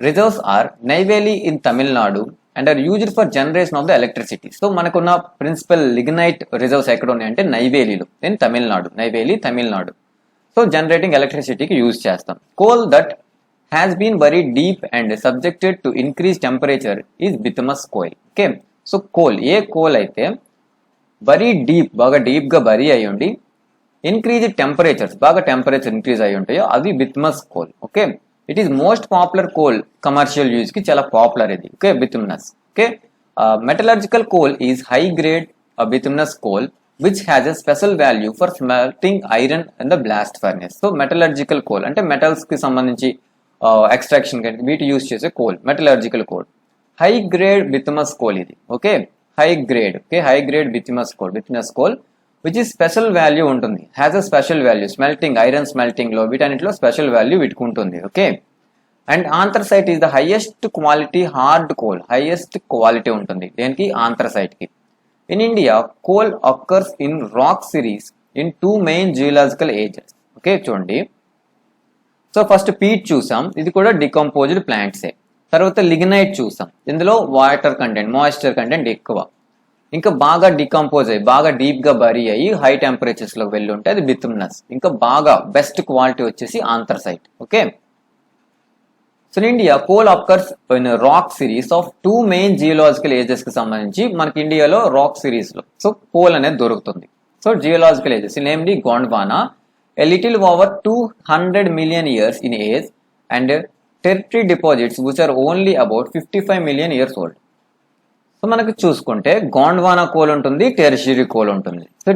reserves are Neyveli in Tamil Nadu and are used for generation of the electricity. So మనకున్న principal lignite reserves ఎక్కడ ఉన్నాయంటే నైవేలిలో, in Tamil Nadu, Neyveli Tamil Nadu. So generating ఎలక్ట్రిసిటీకి use చేస్తాం. Coal that has been buried deep and subjected to increase temperature is bituminous coal. Okay, so coal, ఏ coal అయితే bury deep, బాగా deep గా బరీ అయి ఉండి ఇంక్రీజ్ టెంపరేచర్స్, బాగా టెంపరేచర్ ఇంక్రీజ్ అయి ఉంటాయో అది bituminous coal. Okay, it is most popular coal, commercial use కి చాలా పాపులర్ ఇది. Okay, బితుమినస్. Okay, metallurgical coal is high grade bituminous coal which has a special value for smelting iron in the blast furnace. So metallurgical coal అంటే metals కి సంబంధించి extraction వీటి use చేసే coal, metallurgical coal. High grade bituminous coal ఇది. Okay, high grade, okay, high grade bituminous coal which is special value ఉంటుంది, has a special value, smelting, iron smelting లో వీటన్నిటిలో special value వీటికి ఉంటుంది. Okay, and anthracite is the highest quality hard coal, highest quality ఉంటుంది దేనికి, anthracite కి. In India coal occurs in rock series in 2 main geological ages. Okay, చూడండి, so first Pete చూసాం, ఇది కూడా డికంపోజ్డ్ ప్లాంట్సే. తర్వాత లిగ్నైట్ చూసాం, ఇందులో వాటర్ కంటెంట్, మాయిశ్చర్ కంటెంట్ ఎక్కువ, ఇంకా బాగా డికంపోజ్ అయ్యి బాగా డీప్ గా బరీ అయ్యి హై టెంపరేచర్స్ లో వెళ్ళి ఉంటే అది బితుమినస్. ఇంకా బాగా బెస్ట్ క్వాలిటీ వచ్చేసి anthracite. Okay, so in India coal occurs in rock series of 2 main geological ages కి సంబంధించి మనకి ఇండియాలో రాక్ సిరీస్ లో సో కోల్ అనేది దొరుకుతుంది. So geological ages namely Gondwana, a little over 200 million years in age, and tertiary deposits which are only about 55 million years old. So మనకి చూసుకుంటే Gondwana coal ఉంటుంది, టెరిషియరీ కోల్ ఉంటుంది. సో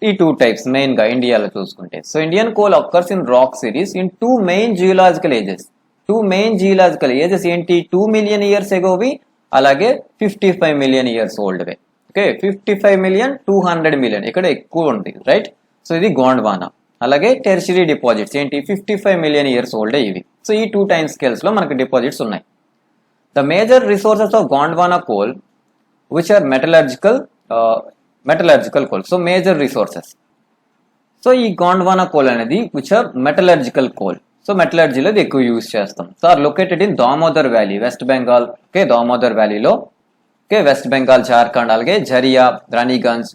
ఈ 2 టైప్స్ మెయిన్ గా ఇండియాలో చూసుకుంటే. So Indian coal occurs in rock series in 2 main geological ages. 2 main geological ages ఏంటి, 2 million years ఎగోవి, అలాగే 55 million years oldవే. ఓకే 55,200,000 ఇక్కడ ఎక్కువ ఉంది రైట్. సో ఇది గోండ్వానా. అలాగే టెర్షియరీ డిపాజిట్స్ ఏంటి 55 మిలియన్ ఇయర్స్ ఓల్డ్ ఇవి. సో ఈ 2 టైమ్ స్కేల్స్ లో మనకి డిపాజిట్స్ ఉన్నాయి. The major resources of Gondwana coal which are metallurgical coal. So major resources. So ఈ గోండ్వానా కోల్ అనేది which are metallurgical coal. So మెటలర్జీలో ఎక్కువ యూజ్ చేస్తాం. So are located in Damodar valley, West Bengal. Okay Damodar వ్యాలీలో ఓకే వెస్ట్ బెంగాల్, జార్ఖండ్, అలాగే ఝరియా, రాణిగంజ్,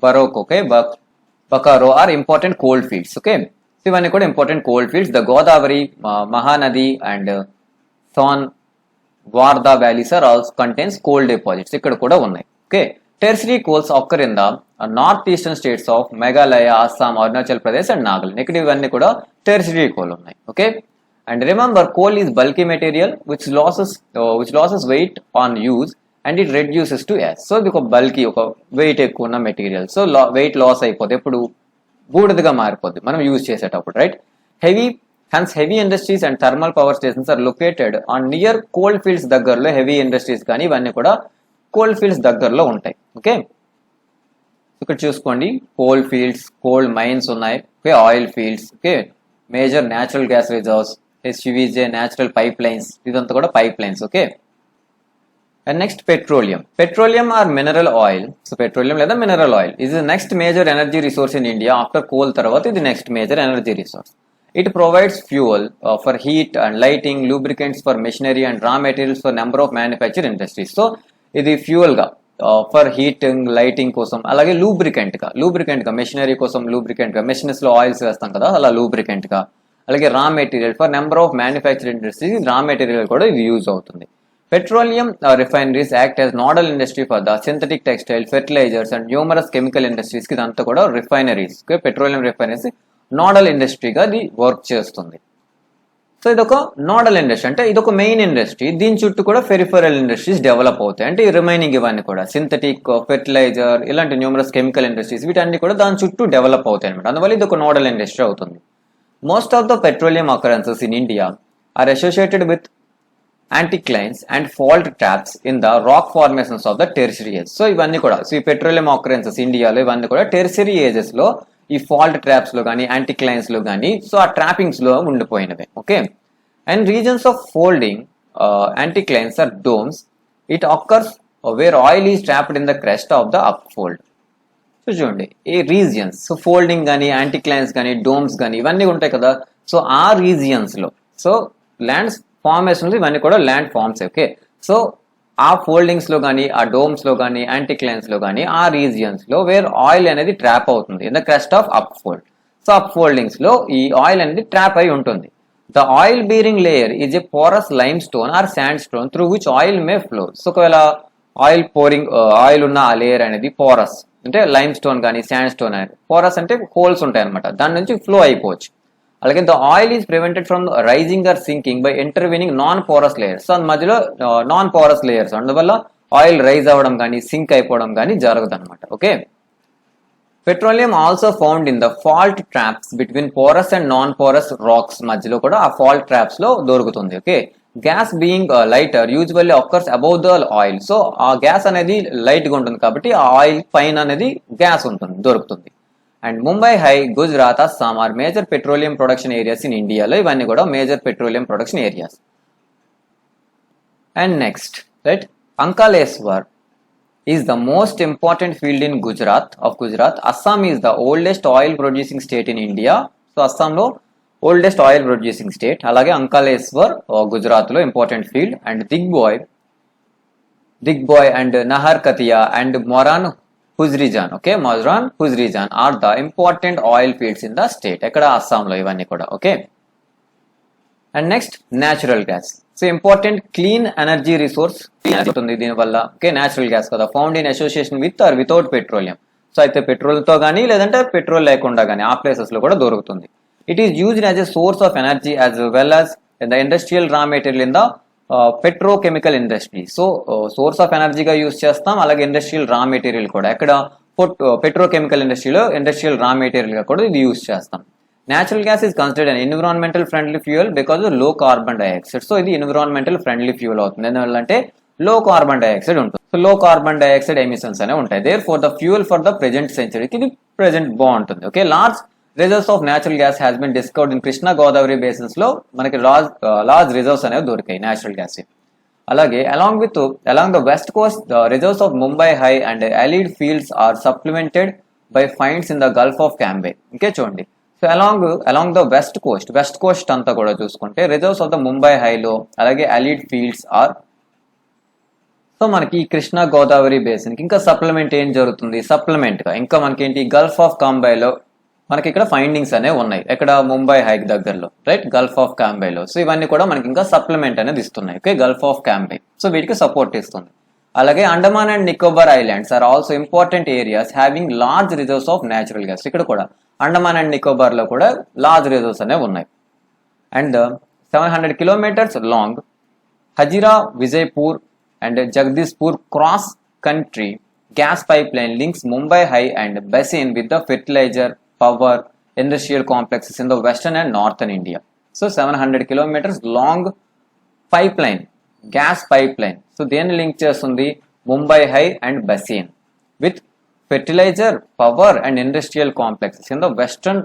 బరోక్, okay Bokaro are important coal fields. Okay ఇవన్నీ కూడా important coal fields. The Godavari, Mahanadi and Son, Wardha valleys are also contains coal deposits. ఇక్కడ కూడా ఉన్నాయి. Okay tertiary coals occur in the north eastern states of Meghalaya, Assam, Arunachal Pradesh and Nagaland. ఇక్కడ ఇవన్నీ కూడా టెర్షియరీ కోల్ ఉన్నాయి. Okay and remember coal is bulky material which loses weight on use and it reduces to ash. So ఇది ఒక bulky, ఒక wait ఎక్కువ ఉన్న material. So weight loss అయిపోతుంది, ఎప్పుడు బూడిదగా మారిపోద్ది మనం యూజ్ చేసేటప్పుడు right. Heavy industries and thermal power stations are located on near coal fields. దగ్గరలో హెవీ ఇండస్ట్రీస్ కానీ ఇవన్నీ కూడా కోల్డ్ ఫీల్డ్స్ దగ్గరలో ఉంటాయి. ఓకే ఇక్కడ చూసుకోండి కోల్ ఫీల్డ్స్, కోల్ మైన్స్ ఉన్నాయి. Okay oil fields, okay major natural gas reserves, ఎస్యూవీజే, న్యాచురల్ పైప్ లైన్స్, ఇదంతా కూడా pipe lines. Okay and next petroleum or mineral oil. So petroleum లేదా mineral oil is the next major energy resource in India. After coal తర్వాత ఇది next major energy resource. It provides fuel for heat and lighting, lubricants for machinery and raw materials for number of manufacture industries. So ఇది fuel గా for heating, lighting కోసం, అలాగే lubricant గా machinery కోసం, lubricant గా machines లో oils వేస్తాం కదా అలా లూబ్రికెంట్ గా, అలాగే raw material for number of manufacture industries. Raw material కూడా ఇది యూజ్ అవుతుంది. Petroleum refineries act as nodal industry for the synthetic textile, fertilizers and numerous chemical industries కి ఇదంతా కూడా రిఫైనరీస్. పెట్రోలియం రిఫైనరీస్ నోడల్ ఇండస్ట్రీగా ఇది వర్క్ చేస్తుంది. సో ఇదొక nodal industry అంటే ఇదొక మెయిన్ ఇండస్ట్రీ. దీని చుట్టూ కూడా పెరిఫరల్ ఇండస్ట్రీస్ డెవలప్ అవుతాయి. అంటే ఈ రిమైనింగ్ ఇవన్నీ కూడా సింథటిక్, ఫెర్టిలైజర్, ఇలాంటి న్యూమరస్ కెమికల్ ఇండస్ట్రీస్ వీటన్ని కూడా దాని చుట్టూ డెవలప్ అవుతాయి అనమాట. అందువల్ల ఇది ఒక నోడల్ ఇండస్ట్రీ అవుతుంది. Most of the petroleum occurrences in India are associated with anticlines and fault traps in the rock formations of the tertiary age. So ఇవన్నీ కూడా ఈ పెట్రోలియం ఆకరెన్సెస్ ఇండియాలో ఇవన్నీ కూడా టెర్షియరీ ఏజెస్ లో ఈ ఫాల్ట్ ట్రాప్స్ లో కానీ యాంటిక్లైన్స్ లో కానీ సో ఆ ట్రాపింగ్స్ లో ఉండిపోయినవి. Okay and regions of folding anticlines or domes. It occurs where oil is trapped in the crest of the upfold. So చూడండి ఈ రీజియన్స్, సో ఫోల్డింగ్ కానీ, యాంటిక్లైన్స్ కానీ, డోమ్స్ కానీ ఇవన్నీ ఉంటాయి కదా. సో ఆ రీజియన్స్ లో సో ల్యాండ్స్ ఫార్మేషన్స్ ఇవన్నీ కూడా ల్యాండ్ ఫార్మ్స్. ఓకే సో ఆ ఫోల్డింగ్స్ లో కానీ, ఆ డోమ్స్ లో కానీ, యాంటిక్లైన్స్ లో కానీ, ఆ రీజియన్స్ లో వేర్ ఆయిల్ అనేది ట్రాప్ అవుతుంది in the crest of up fold. So up foldings లో ఈ ఆయిల్ అనేది ట్రాప్ అయి ఉంటుంది. The oil bearing layer is a porous lime stone or sand stone through which oil May flow. So ఒకవేళ oil ఉన్న ఆ layer అనేది porous అంటే లైమ్ స్టోన్ కానీ, శాండ్ స్టోన్ అనేది, పోరస్ అంటే హోల్స్ ఉంటాయి అనమాట, దాని నుంచి ఫ్లో అయిపోవచ్చు. అలాగే the oil is prevented from rising or sinking by intervening non porous layers. So మధ్యలో నాన్ పోరస్ లేయర్స్ అందువల్ల ఆయిల్ రైజ్ అవ్వడం కానీ, సింక్ అయిపోవడం కానీ జరగదు అనమాట. Okay petroleum also found in the fault traps between porous and non porous rocks. మధ్యలో కూడా ఆ ఫాల్ట్ ట్రాప్స్ లో దొరుకుతుంది. Okay gas being lighter usually occurs above the oil. So ఆ గ్యాస్ అనేది లైట్ గా ఉంటుంది కాబట్టి ఆ ఆయిల్ పైన అనేది గ్యాస్ ఉంటుంది, దొరుకుతుంది. And Mumbai, High, Gujarat, Assam are major petroleum production areas in ఇండియాలో ఇవన్నీ కూడా major petroleum production areas. And next right Ankleshwar is the most important field in Gujarat. Assam is the oldest oil producing state in India. So అస్సాంలో oldest oil producing state. అలాగే అంకాలేశ్వర్ గుజరాత్ లో important field. And Digboi and Naharkatiya and Moran Hugrijan. Okay Moran Hugrijan are the important oil fields in the state. ఎక్కడ అస్సాంలో ఇవన్నీ కూడా. Okay and next natural gas. So important clean energy resource ఉంటుంది దీనివల్ల. Okay natural gas కదా found in association with or without petroleum. So అయితే petrol తో కానీ లేదంటే పెట్రోల్ లేకుండా కానీ ఆ ప్లేసెస్ లో కూడా దొరుకుతుంది. It is used as a source of energy as well as the industrial raw material in the petrochemical industry. So source of ఎనర్జీగా యూజ్ చేస్తాం, అలాగే ఇండస్ట్రియల్ రా మెటీరియల్ కూడా ఎక్కడ పెట్రోకెమికల్ ఇండస్ట్రీలో ఇండస్ట్రియల్ రా మెటీరియల్ గా కూడా ఇది యూజ్ చేస్తాం. Natural gas is considered an environmental friendly fuel because low carbon dioxide. So ఇది ఎన్విరాన్మెంటల్ ఫ్రెండ్లీ ఫ్యూయల్ అవుతుంది. ఎందువల్లంటే లో కార్బన్ డైఆక్సైడ్ ఉంటుంది. So low carbon dioxide emissions అనేవి ఉంటాయి. There for the fuel for the present సెంచరీకి ఇది present బాగుంటుంది. Okay, large reserves of natural gas has been discovered in Krishna Godavari basins లో మనకి లార్జ్ రిజర్వ్స్ అనేవి దొరికాయి న్యాచురల్ గ్యాస్. అలాగే along the west coast the reserves of Mumbai High and allied fields are supplemented by finds in the Gulf of Cambay. Okay చూడండి, so along the west coast అంతా కూడా చూసుకుంటే reserves of the Mumbai హైలో అలాగే allied fields are, so మనకి ఈ Krishna Godavari basin ఇంకా supplement ఏం జరుగుతుంది, సప్లిమెంట్ గా ఇంకా మనకి ఏంటి గల్ఫ్ ఆఫ్ కాంబైలో మనకి ఇక్కడ ఫైండింగ్స్ అనేవి ఉన్నాయి. ఇక్కడ ముంబై హైక్ దగ్గరలో, రైట్, గల్ఫ్ ఆఫ్ కాంబైలో. సో ఇవన్నీ కూడా మనకి ఇంకా సప్లిమెంట్ అనేది ఇస్తున్నాయి. Okay, gulf of Cambay, so వీటికి సపోర్ట్ ఇస్తుంది. అలాగే Andaman and Nicobar islands are also important areas having large reserves of natural gas. ఇక్కడ కూడా అండమాన్ అండ్ నికోబార్ లో కూడా లార్జ్ రిజర్వ్స్ అనేవి ఉన్నాయి. And 700 kilometers long Hazira Vijaypur and Jagdishpur cross country gas pipeline links Mumbai High and Bassein with the fertiliser power industrial complexes in the western and northern India. So 700 kilometers long pipeline, gas pipeline. So దేన్ని link చేస్తుంది, Mumbai High and Bassein with fertiliser, power and industrial complexes in the western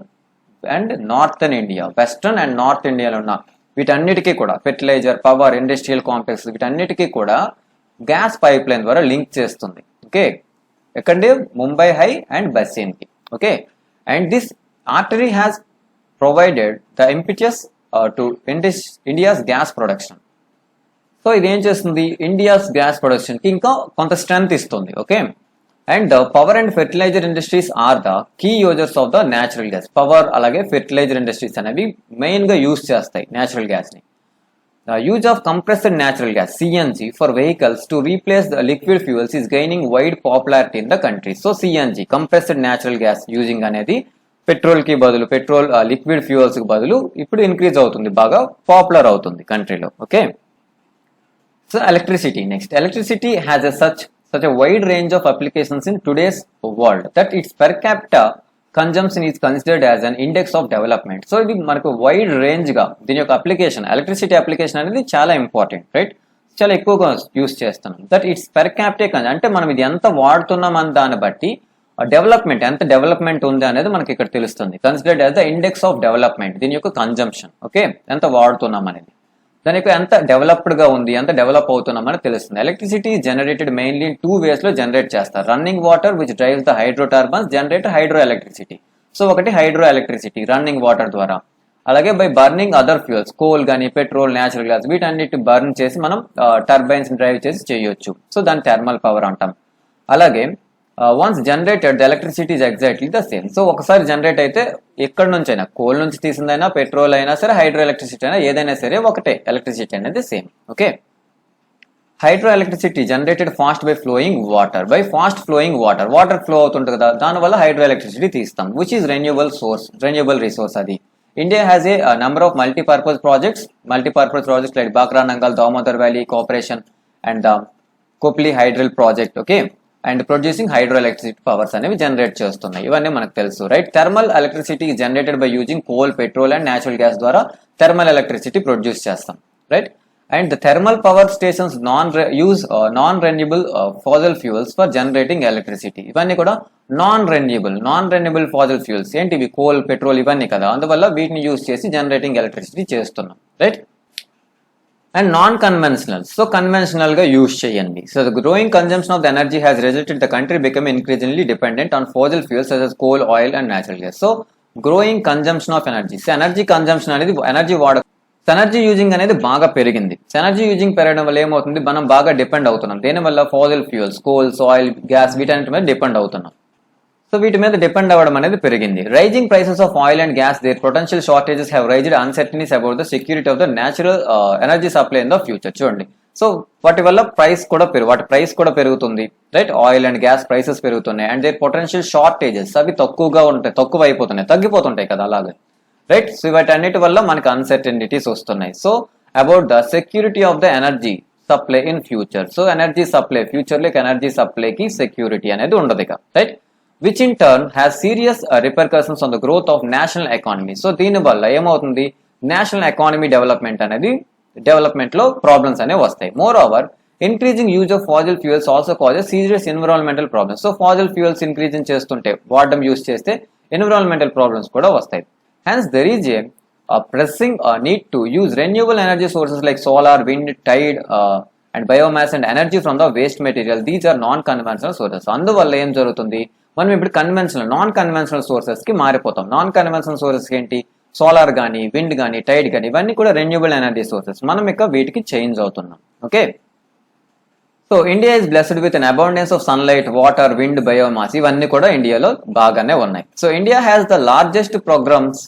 and northern India. Western and north ఇండియాలో ఉన్న వీటన్నిటికీ కూడా fertiliser, power, industrial complexes వీటన్నిటికీ కూడా gas pipe line ద్వారా link చేస్తుంది. ఓకే, ఎక్కడి ముంబై హై అండ్ బసిన్ కి. Okay, and this artery has provided the impetus to India's gas production. So ఇది ఏం చేస్తుంది, ఇండియాస్ గ్యాస్ ప్రొడక్షన్ కి ఇంకా కొంత స్ట్రెంత్ ఇస్తుంది. Okay, and the power and fertiliser industries are the key users of the natural gas. Power అలాగే fertiliser industries అనేవి main గా యూజ్ చేస్తాయి న్యాచురల్ గ్యాస్ ని. The use of compressed natural gas (CNG) for vehicles to replace the liquid fuels is gaining wide popularity in the country. So CNG, compressed natural gas using అనేది petrol కి బదులు, petrol liquid fuels కి బదులు ఇప్పుడు increase అవుతుంది, బాగా popular అవుతుంది కంట్రీలో. Okay, so electricity next. Electricity has such a wide range of applications in today's world that its per capita consumption is considered as an index of development. So ఇది మనకు wide range గా దీని యొక్క application, electricity application అనేది చాలా important, right, చాలా ఎక్కువగా use చేస్తున్నాం. దట్ ఇట్స్ పెర్ క్యాపిటల్ అంటే మనం ఇది ఎంత వాడుతున్నాం అని దాన్ని బట్టి డెవలప్మెంట్, ఎంత డెవలప్మెంట్ ఉంది అనేది మనకి ఇక్కడ తెలుస్తుంది. Considered as the index of development, దీని యొక్క కన్జంప్షన్. ఓకే, ఎంత వాడుతున్నాం అనేది, దాని యొక్క ఎంత డెవలప్డ్ గా ఉంది, ఎంత డెవలప్ అవుతున్నాం అని తెలుస్తుంది. Electricity generated mainly in 2 ways లో జనరేట్ చేస్తారు. Running water which drives the hydro turbans generate hydro electricity. So ఒకటి హైడ్రో ఎలక్ట్రిసిటీ రన్నింగ్ వాటర్ ద్వారా, అలాగే by burning other fuels, coal కానీ పెట్రోల్, న్యాచురల్ గ్యాస్ వీటన్నిటి బర్న్ చేసి మనం టర్బైన్స్ డ్రైవ్ చేసి చేయొచ్చు. సో దాన్ని థర్మల్ పవర్ అంటాం. అలాగే once generated the electricity is exactly the same. So ఒకసారి జనరేట్ అయితే ఎక్కడి నుంచి అయినా, కోల్ నుంచి తీసిందైనా, పెట్రోల్ అయినా సరే, హైడ్రో ఎలక్ట్రిసిటీ అయినా ఏదైనా సరే ఒకటే, ఎలక్ట్రిసిటీ అనేది same. Okay, hydro electricity generated fast by flowing water, by fast flowing water flow అవుతుంటుంది కదా, దానివల్ల హైడ్రో ఎలక్ట్రిసిటీ తీస్తాం, విచ్ ఈస్ రెన్యూబుల్ రిసోర్స్. అది India has a number of multipurpose projects like Bhakra Nangal, Damodar Valley Cooperation and the Kopili hydel project. Okay, and producing hydro electricity powers అనేవి జనరేట్ చేస్తున్నాయి. ఇవన్నీ మనకు తెలుసు, right. Thermal electricity generated by using coal, petrol and natural gas ద్వారా thermal electricity produce చేస్తాం, right. And the thermal power stations use non renewable fossil fuels for generating electricity. ఇవన్నీ కూడా నాన్ రెన్యూబుల్ ఫాజిల్ ఫ్యూయల్స్ ఏంటివి, coal, petrol ఇవన్నీ కదా, అందువల్ల వీటిని use చేసి జనరేటింగ్ ఎలక్ట్రిసిటీ చేస్తున్నాం, right. And non conventional, so conventional గా యూజ్ చేయండి. So the growing consumption of the energy has resulted the country become increasingly dependent on fossil fuels such as coal, oil and natural gas. So growing consumption of energy, energy consumption అనేది, energy using అనేది బాగా పెరిగింది. Energy using పెరగడం వల్ల ఏమవుతుంది, మనం బాగా depend అవుతున్నాం. దేనివల్ల, ఫాజిల్ ఫ్యూయల్స్, కోల్స్, ఆయిల్, గ్యాస్ వీటన్నిటి మీద డిపెండ్ అవుతున్నాం. సో వీటి మీద డిపెండ్ అవ్వడం అనేది పెరిగింది. Rising prices of oil and gas, their potential shortages have raised uncertainties about the security of the natural energy supply in the future. చూడండి, సో వాటి వల్ల వాటి ప్రైస్ కూడా పెరుగుతుంది, right. Oil and gas prices పెరుగుతున్నాయి. అండ్ దేర్ పొటెన్షియల్ షార్టేజెస్, అవి తక్కువ అయిపోతున్నాయి, తగ్గిపోతుంటాయి కదా అలాగే, రైట్. సో వాటన్నిటి వల్ల మనకి అన్సర్టనిటీస్ వస్తున్నాయి. So about the security of the energy supply in future. So energy supply, future లో ఎనర్జీ సప్లైకి సెక్యూరిటీ అనేది ఉండదు ఇక, right. which in turn has serious repercussions on the growth of national economy. So దీని వల్ల ఏమవుతుంది, national economy development లో problems అనేవి వస్తాయి. More over increasing use of fossil fuels also causes serious environmental problems. So fossil fuels increasing చేస్తుంటే వాడడం use చేస్తే environmental problems కూడా వస్తాయి. Hence there is a pressing need to use renewable energy sources like solar, wind, tide, and biomass and energy from the waste material. These are non-conventional sources. అందువల్ల ఏం జరుగుతుంది, మనం ఇప్పుడు కన్వెన్షనల్ నాన్ కన్వెన్షనల్ సోర్సెస్ కి మారిపోతాం. Non conventional sources ఏంటి, solar కానీ, wind కానీ, Tide కానీ, ఇవన్నీ కూడా రెన్యూబుల్ ఎనర్జీ సోర్సెస్. మనం ఇక వీటికి చేంజ్ అవుతున్నాం. Okay, so India is blessed with an abundance of sunlight, water, wind, biomass. ఇవన్నీ కూడా ఇండియాలో బాగానే ఉన్నాయి. So India has the largest programmes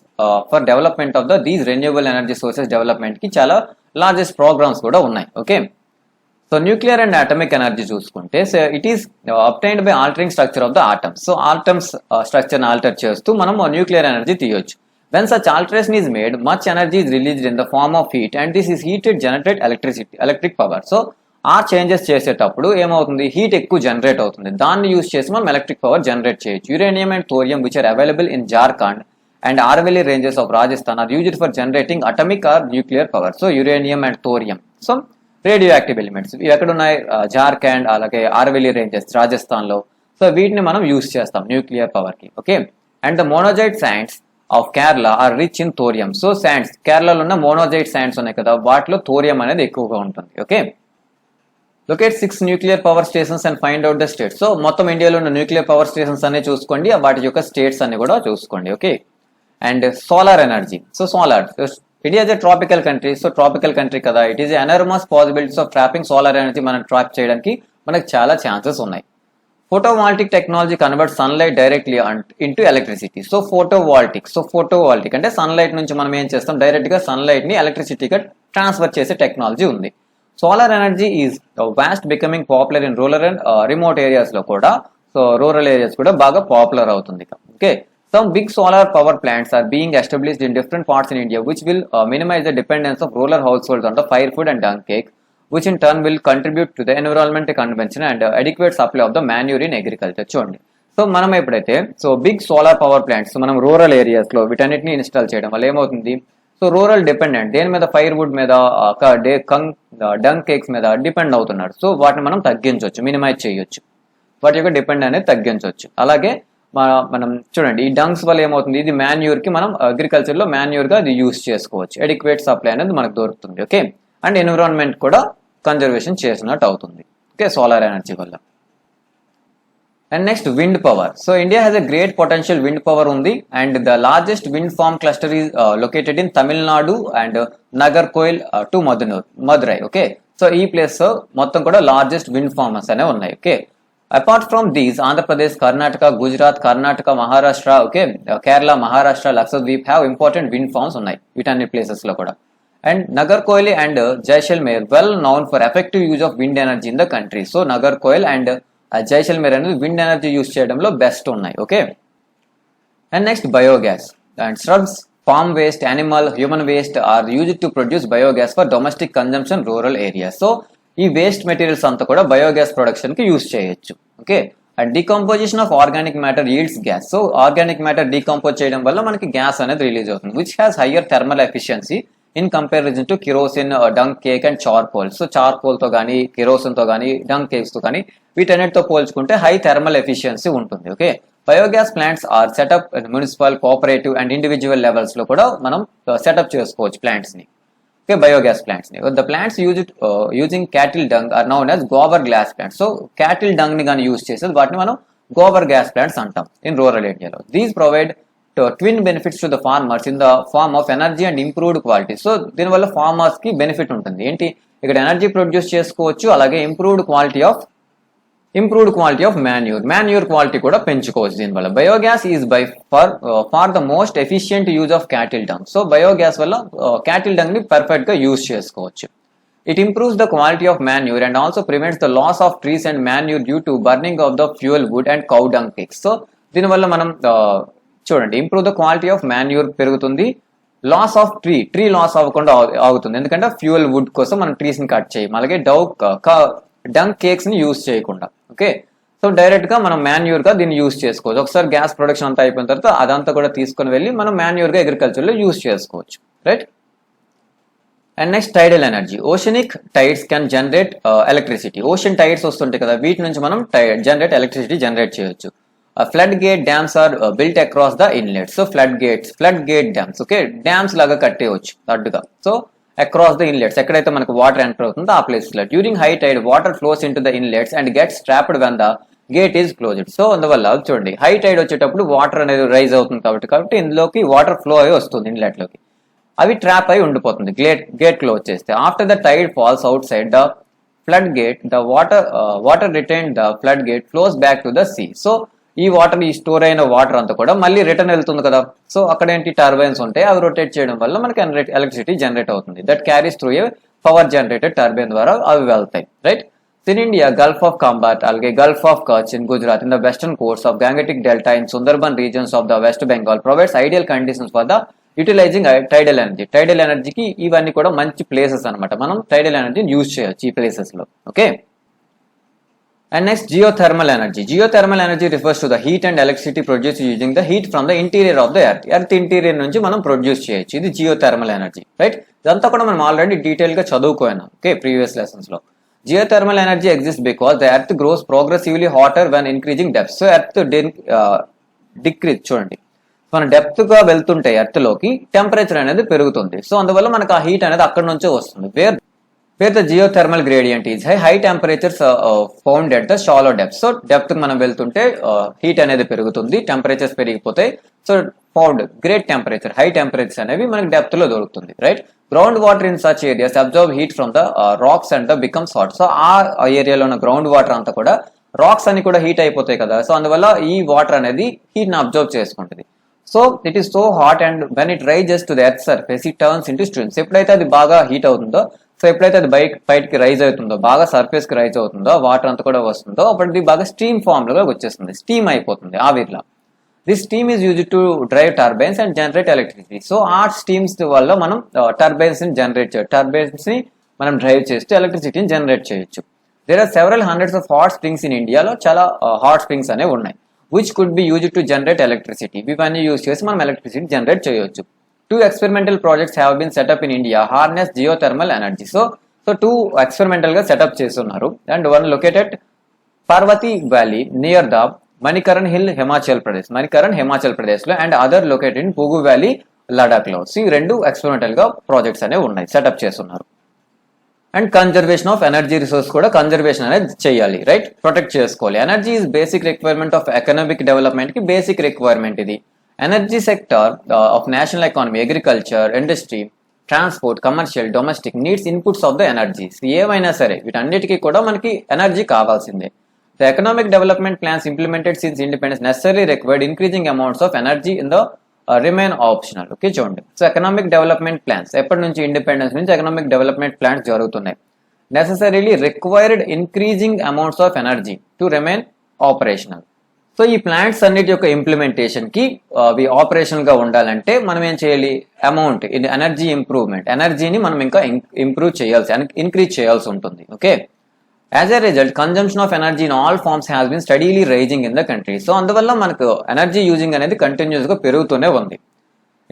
for development of these renewable energy sources. Development కి చాలా లార్జెస్ట్ ప్రోగ్రామ్స్ కూడా ఉన్నాయి. Okay, so nuclear and atomic energy చూసుకుంటే it is obtained by altering structure of the atoms. So atoms structure alter చేస్తూ మనం nuclear energy తీయొచ్చు. When such alteration is made, much energy is released in the form of heat, and this is heated generate electric power. So ఆ changes చేసేటప్పుడు ఏమవుతుంది, heat ఎక్కువ generate అవుతుంది. దాన్ని use చేసి మనం ఎలక్ట్రిక్ పవర్ జనరేట్ చేయొచ్చు. Uranium and thorium which are available in Jharkhand and Aravalli ranges of Rajasthan are used for generating atomic or nuclear power. So uranium and thorium, so radioactive elements, ఇవి ఎక్కడ ఉన్నాయి, జార్ఖండ్ అలాగే ఆర్వెలీ ranges Rajasthan లో. So వీటిని మనం use చేస్తాం nuclear power కి. Okay, and the monazite sands of Kerala are rich in thorium. So sands, కేరళలో ఉన్న మోనోజైట్ శాండ్స్ ఉన్నాయి కదా, వాటిలో థోరియం అనేది ఎక్కువగా ఉంటుంది. Okay, locate 6 nuclear power stations and find out the states. So మొత్తం ఇండియాలో ఉన్న న్యూక్లియర్ పవర్ స్టేషన్స్ అన్ని చూసుకోండి, వాటి యొక్క స్టేట్స్ అన్ని కూడా చూసుకోండి. Okay, and solar energy. So solar, India is a tropical country. So tropical country కదా, it is enormous possibilities of trapping solar energy. మనం ట్రాప్ చేయడానికి మనకు చాలా ఛాన్సెస్ ఉన్నాయి. Photovoltaic technology convert sunlight directly into electricity. So photovoltaic అంటే sunlight నుంచి మనం ఏం చేస్తాం, డైరెక్ట్ గా సన్లైట్ ని ఎలక్ట్రిసిటీగా ట్రాన్స్ఫర్ చేసే టెక్నాలజీ ఉంది. Solar energy is vast becoming popular in rural and remote areas లో కూడా. సో రూరల్ ఏరియాస్ కూడా బాగా పాపులర్ అవుతుంది. Okay, some big solar power plants are being established in different parts in India which will minimise the dependence of rural households on the fire food and dung cake, which in turn will contribute to the environmental convention and adequate supply of the manure in agriculture. చూడండి, so మనం ఎప్పుడైతే big solar power plants మనం rural areas లో వీటన్నిటిని install చేయడం వల్ల ఏమవుతుంది, so rural dependent దేని మీద, ఫైర్ వుడ్ మీద, డంగ్ కేక్స్ మీద డిపెండ్ అవుతున్నాడు. సో వాటిని మనం తగ్గించవచ్చు, మినిమైజ్ చేయొచ్చు, వాటి యొక్క డిపెండ్ అనేది తగ్గించవచ్చు. అలాగే మనం చూడండి, ఈ డంగ్స్ వల్ల ఏమవుతుంది, ఇది మాన్యూర్ కి మనం అగ్రికల్చర్ లో మాన్యూర్ గా అది యూజ్ చేసుకోవచ్చు. ఎడిక్వేట్ సప్లై అనేది మనకు దొరుకుతుంది. ఓకే, అండ్ ఎన్విరాన్మెంట్ కూడా కన్జర్వేషన్ చేసినట్టు అవుతుంది. ఓకే, సోలార్ ఎనర్జీ వల్ల. And next wind power. So India has a great potential wind power ఉంది, and the largest wind farm cluster is located in Tamil Nadu and Nagercoil to Madurai. Okay, so ఈ place మొత్తం కూడా largest wind farmers అనే ఉన్నాయి. Okay, apart from these Andhra Pradesh, Karnataka, Gujarat, Karnataka, Maharashtra, okay, Kerala, Maharashtra, Lakshadweep have important wind forms ఉన్నాయి వీటన్ని places లో కూడా. And Nagarcoil and Jaisalmer well known for effective use of wind energy in the country. So Nagarcoil and Jaisalmer అనేది wind energy use చేయడంలో best ఉన్నాయి. Okay, and next biogas. And shrubs, farm waste, animal, human waste are used to produce biogas for domestic consumption rural areas. So ఈ waste materials అంతా కూడా biogas production కి use చేయొచ్చు. Okay, and decomposition of organic matter yields gas. So organic matter decompose చేయడం వల్ల మనకి gas అనేది release అవుతుంది, which has higher thermal efficiency in comparison to kerosene, dung cake and charcoal. So charcoal తో కానీ, kerosene తో కానీ, డంగ్ కేక్స్ తో కానీ వీటన్నిటితో పోల్చుకుంటే హై థర్మల్ ఎఫిషియన్సీ ఉంటుంది. Okay, biogas plants are set up municipal, cooperative and individual levels లో కూడా మనం సెటప్ చేసుకోవచ్చు ప్లాంట్స్ ని. ఓకే, బయోగ్యాస్ ప్లాంట్స్ ని. The plants using cattle dung are known as gobar gas plants. So cattle dung ని కానీ use చేసేది వాటిని మనం గోబర్ గ్యాస్ ప్లాంట్స్ అంటాం ఇన్ రూరల్ ఏరియాలో. These provide twin benefits to the farmers in the form of energy and improved quality. So దీనివల్ల farmers కి benefit ఉంటుంది. ఏంటి, ఇక్కడ ఎనర్జీ ప్రొడ్యూస్ చేసుకోవచ్చు, అలాగే improved quality of manure quality కూడా పెంచుకోవచ్చు దీనివల్ల. Biogas is by far the most efficient use of cattle dung. So biogas వల్ల క్యాటిల్ డంగ్ ని పర్ఫెక్ట్ గా యూజ్ చేసుకోవచ్చు. It improves the quality of manure and also prevents the loss of trees and manure due to burning of the fuel wood and cow dung cakes. So దీనివల్ల మనం చూడండి, improve the quality of manure పెరుగుతుంది, loss of tree loss అవ్వకుండా ఆగుతుంది, ఎందుకంటే fuel would కోసం మనం trees ని కట్ చేయం, అలాగే డంగ్ కేక్స్ ని యూజ్ చేయకుండా. ఓకే, సో డైరెక్ట్ గా మనం మాన్యూర్ గా దీన్ని యూజ్ చేసుకోవచ్చు. ఒకసారి గ్యాస్ ప్రొడక్షన్ అంతా అయిపోయిన తర్వాత అదంతా కూడా తీసుకుని వెళ్ళి మనం మాన్యూర్ గా అగ్రికల్చర్ లో యూజ్ చేసుకోవచ్చు. Right, and next tidal energy. Oceanic tides can generate electricity. Ocean tides వస్తుంటాయి కదా, వీటి నుంచి మనం ఎలక్ట్రిసిటీ జనరేట్ చేయొచ్చు. Flood gate dams are built across the inlet. So flood gate dams, okay, dams లాగా కట్టేయచ్చు అడ్డుగా. సో అక్రాస్ ద ఇన్లెట్స్, ఎక్కడైతే మనకు వాటర్ ఎంటర్ అవుతుందో ఆ ప్లేస్ లో. During high tide water flows into the inlets and gets trapped when the gate is closed. So అందువల్ల చూడండి, హై టైడ్ వచ్చేటప్పుడు వాటర్ అనేది రైజ్ అవుతుంది కాబట్టి ఇందులోకి వాటర్ ఫ్లో అయి వస్తుంది ఇన్లెట్ లోకి, అవి ట్రాప్ అయి ఉండిపోతుంది గేట్ క్లోజ్ చేస్తే. After the tide falls outside the flood gate, the water retain the flood gate flows back to the sea. So ఈ వాటర్, ఈ స్టోర్ అయిన వాటర్ అంతా కూడా మళ్ళీ రిటర్న్ వెళ్తుంది కదా. సో అక్కడ ఏంటి, టర్బైన్స్ ఉంటాయి, అవి రొటేట్ చేయడం వల్ల మనకి ఎలక్ట్రిసిటీ జనరేట్ అవుతుంది. That carries through a power generated turbine ద్వారా అవి వెళ్తాయి, right. In India, Gulf of Khambhat, అలాగే Gulf of Kutch in Gujarat, in the western course of Gangetic delta in Sundarban regions of the West Bengal provides ideal conditions for the utilising tidal energy. Tidal ఎనర్జీకి ఇవన్నీ కూడా మంచి places అనమాట. మనం టైడల్ ఎనర్జీని యూజ్ చేయొచ్చు ఈ ప్లేసెస్ లో, okay. And next, geothermal energy. Geothermal energy refers to the heat and electricity produced using the heat from the interior of the earth. Earth interior నుంచి మనం ప్రొడ్యూస్ చేయొచ్చు, ఇది జియోథర్మల్ ఎనర్జీ, రైట్. ఇదంతా కూడా మనం ఆల్రెడీ డీటెయిల్ గా చదువుకోయినాం, okay, previous lessons లో. Geothermal energy exists because the earth grows progressively hotter when increasing depth. So earth decrease, చూడండి, మన డెప్త్ గా వెళ్తుంటే ఎర్త్ లోకి టెంపరేచర్ అనేది పెరుగుతుంది. సో అందువల్ల మనకు ఆ హీట్ అనేది అక్కడ నుంచే వస్తుంది. Where the geothermal gradient is high, high temperatures found at the shallow depth. So depth మనం వెళ్తుంటే హీట్ అనేది పెరుగుతుంది, టెంపరేచర్స్ పెరిగిపోతాయి. So found great temperature, high temperatures అనేవి మనకి డెప్త్ లో దొరుకుతుంది, right. Ground water in such areas observe heat from the rocks and becomes hot. So ఆ ఏరియాలో ఉన్న గ్రౌండ్ వాటర్ అంతా కూడా, రాక్స్ అని కూడా హీట్ అయిపోతాయి కదా. సో అందువల్ల ఈ వాటర్ అనేది హీట్ ని అబ్జర్వ్ చేసుకుంటుంది. So it is so hot and when it rises to the earth surface it turns into streams. ఎప్పుడైతే అది బాగా హీట్ అవుతుందో, సో ఎప్పుడైతే అది బయటికి రైజ్ అవుతుందో, బాగా సర్ఫేస్ కి రైజ్ అవుతుందో, వాటర్ అంతా కూడా వస్తుందో, అప్పుడు ఇది బాగా స్టీమ్ ఫామ్ లో వచ్చేస్తుంది, స్టీమ్ అయిపోతుంది ఆవిర్లా. This steam is use to drive turbines and generate electricity. So ఆ స్టీమ్స్ వల్ల మనం టర్బైన్స్ ని మనం డ్రైవ్ చేస్తూ ఎలక్ట్రిసిటీని జనరేట్ చేయొచ్చు. There are several hundreds of hot springs in ఇండియాలో, చాలా హాట్ స్ప్రింగ్స్ అనేవి ఉన్నాయి, which could be use to generate electricity. ఇవన్నీ యూజ్ చేసి మనం ఎలక్ట్రిసిటీ జనరేట్ చేయొచ్చు. 2 experimental projects have been set up in India harness geothermal energy. So 2 experimental గా setup చేస్తున్నారు. And one located Parvati valley near the Manikaran hill Himachal Pradesh లో, and other located in Puga valley Ladakh లో. So ఈ 2 experimental గా projects అనేవి ఉన్నాయి, setup చేస్తున్నారు. And conservation of energy resource కూడా కన్జర్వేషన్ అనేది చేయాలి, రైట్, ప్రొటెక్ట్ చేసుకోవాలి. Energy is basic requirement of economic development కి బేసిక్ రిక్వైర్మెంట్ ఇది. Energy sector of national economy, agriculture, industry, transport, commercial, domestic needs inputs of the energies. ఏమైనా సరే వీటన్నిటికీ కూడా మనకి ఎనర్జీ కావాల్సిందే. The economic development plans implemented since independence necessary required increasing amounts of energy in the remain optional, okay. చూడండి, so economic development plans ఎప్పటి నుంచి, independence నుంచి ఎకనామిక్ డెవలప్మెంట్ ప్లాన్స్ జరుగుతున్నాయి. Necessarily required increasing amounts of energy to remain operational. So ఈ plants అన్నిటి యొక్క implementation కి అవి ఆపరేషనల్ గా ఉండాలంటే మనం ఏం చేయాలి, అమౌంట్ ఎనర్జీ ఇంప్రూవ్మెంట్, ఎనర్జీని మనం ఇంకా ఇంక్రీజ్ చేయాల్సి ఉంటుంది, okay. As a result consumption of energy in all forms has been steadily rising in the country. So అందువల్ల మనకు ఎనర్జీ యూజింగ్ అనేది కంటిన్యూస్ గా పెరుగుతూనే ఉంది.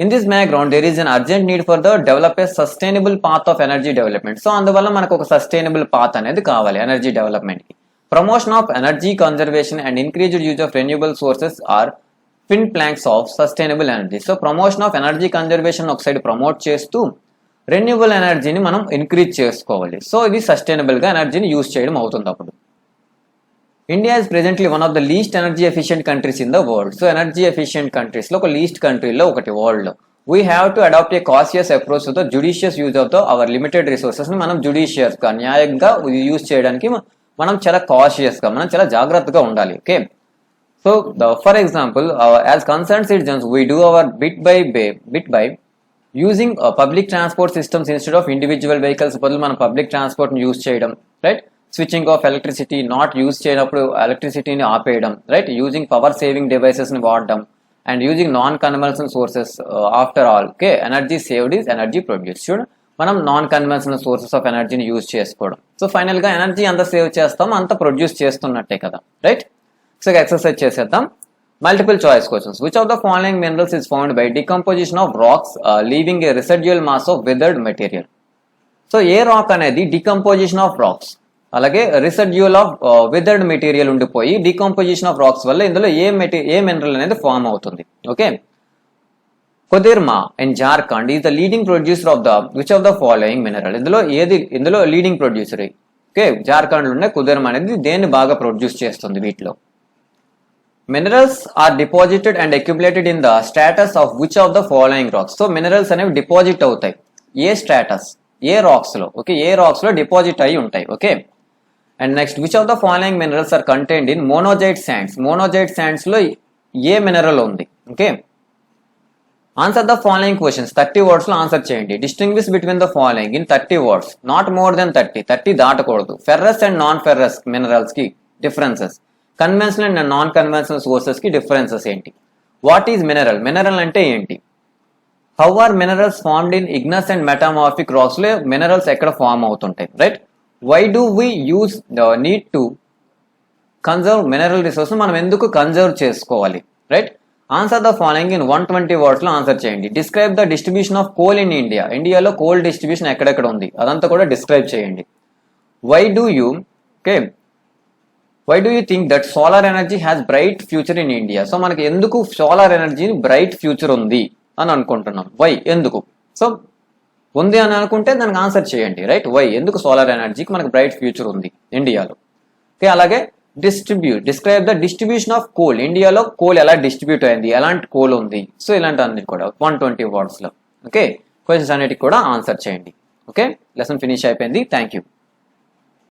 In this background there is an urgent need for the develop a sustainable path of energy development. So అందువల్ల మనకు ఒక sustainable path అనేది కావాలి ఎనర్జీ డెవలప్మెంట్ కి. Promotion of energy conservation and increased use of renewable sources are twin planks of sustainable energy. So promotion of energy conservation ఒక side promote చేస్తూ renewable ఎనర్జీని మనం ఇంక్రీజ్ చేసుకోవాలి. సో ఇది సస్టైనబుల్ గా ఎనర్జీని యూజ్ చేయడం అవుతుంది అప్పుడు. India is presently one of the least energy efficient countries in the world. So energy efficient countries లో ఒక లీస్ట్ కంట్రీలో ఒకటి వరల్డ్ లో. We have to adopt a cautious approach to the judicious use of the our limited resources ని మనం judicious గా, న్యాయంగా use చేయడానికి మనం చాలా కాషియస్ గా, మనం చాలా జాగ్రత్తగా ఉండాలి, okay. So for example as concern citizens we do our bit by using public transport systems instead of individual vehicles బదులు మనం పబ్లిక్ ట్రాన్స్పోర్ట్ ని యూజ్ చేయడం, right. Switching off electricity, not use చేయనప్పుడు ఎలక్ట్రిసిటీని ఆపేయడం, right. Using power saving devices ని వాడడం, and using non conventional sources. After all, okay, energy saved is energy produce. చూడండి, మనం నాన్ కన్వెన్షనల్ సోర్సెస్ ఆఫ్ ఎనర్జీని యూజ్ చేసుకోవడం. సో ఫైనల్ గా ఎనర్జీ అంత సేవ్ చేస్తాం, అంత ప్రొడ్యూస్ చేస్తున్నట్టే కదా, రైట్. సో ఎక్సర్సైజ్ చేసేద్దాం. Multiple choice questions. Which of the following minerals is found by decomposition of rocks leaving a residual mass of weathered material? So ఏ rock అనేది decomposition of rocks, అలాగే residual of weathered material ఉండిపోయి decomposition of rocks వల్ల ఇందులో ఏ mineral అనేది form అవుతుంది. Okay, Koderma in Jharkhand is the leading producer of the which of the following mineral. ఇందులో లీడింగ్ ప్రొడ్యూసర్. ఓకే, జార్ఖండ్ లోనే కుదిర్మా అనేది దేన్ని బాగా ప్రొడ్యూస్ చేస్తుంది వీటిలో. Minerals are deposited and accumulated in the status of which of the following rocks. So minerals అనేవి deposit అవుతాయి ఏ స్టేటస్, ఏ రాక్స్ లో. ఓకే, ఏ రాక్స్ లో డిపాజిట్ అయి ఉంటాయి. Okay, and next which of the following minerals are contained in monazite sands. Monazite sands లో ఏ మినరల్ ఉంది. Okay, answer the following questions. 30 words లో ఆన్సర్ చేయండి. Distinguish between the following in 30 words, not more than 30 దాటకూడదు. Ferrous and non ferrous minerals కి differences, conventional and non conventional sources కి differences ఏంటి. What is mineral, mineral అంటే ఏంటి. How are minerals formed in igneous and metamorphic rocks లో minerals ఎక్కడ form అవుతుంటాయి. Right, why do we use the need to conserve mineral resource, మనం ఎందుకు conserve చేసుకోవాలి. Right, answer the following in 120 words లో answer చేయండి. Describe the distribution of coal in India. ఇండియాలో coal distribution ఎక్కడెక్కడ ఉంది అదంతా కూడా డిస్క్రైబ్ చేయండి. Why do you think that solar energy has bright future in India. So మనకి ఎందుకు సోలార్ ఎనర్జీ బ్రైట్ ఫ్యూచర్ ఉంది అని అనుకుంటున్నాం. వై, ఎందుకు. సో ఉంది అని అనుకుంటే దానికి ఆన్సర్ చేయండి. రైట్, వై, ఎందుకు సోలార్ ఎనర్జీకి మనకి బ్రైట్ ఫ్యూచర్ ఉంది ఇండియాలో. ఓకే, అలాగే describe the distribution of coal. ఇండియాలో కోల్ ఎలా డిస్ట్రిబ్యూట్ అయింది, ఎలాంటి కోల్ ఉంది. సో ఇలాంటి అన్ని కూడా 120 words లో. ఓకే, క్వశ్చన్స్ అన్నిటికి కూడా ఆన్సర్ చేయండి. ఓకే, లెసన్ ఫినిష్ అయిపోయింది. Thank you.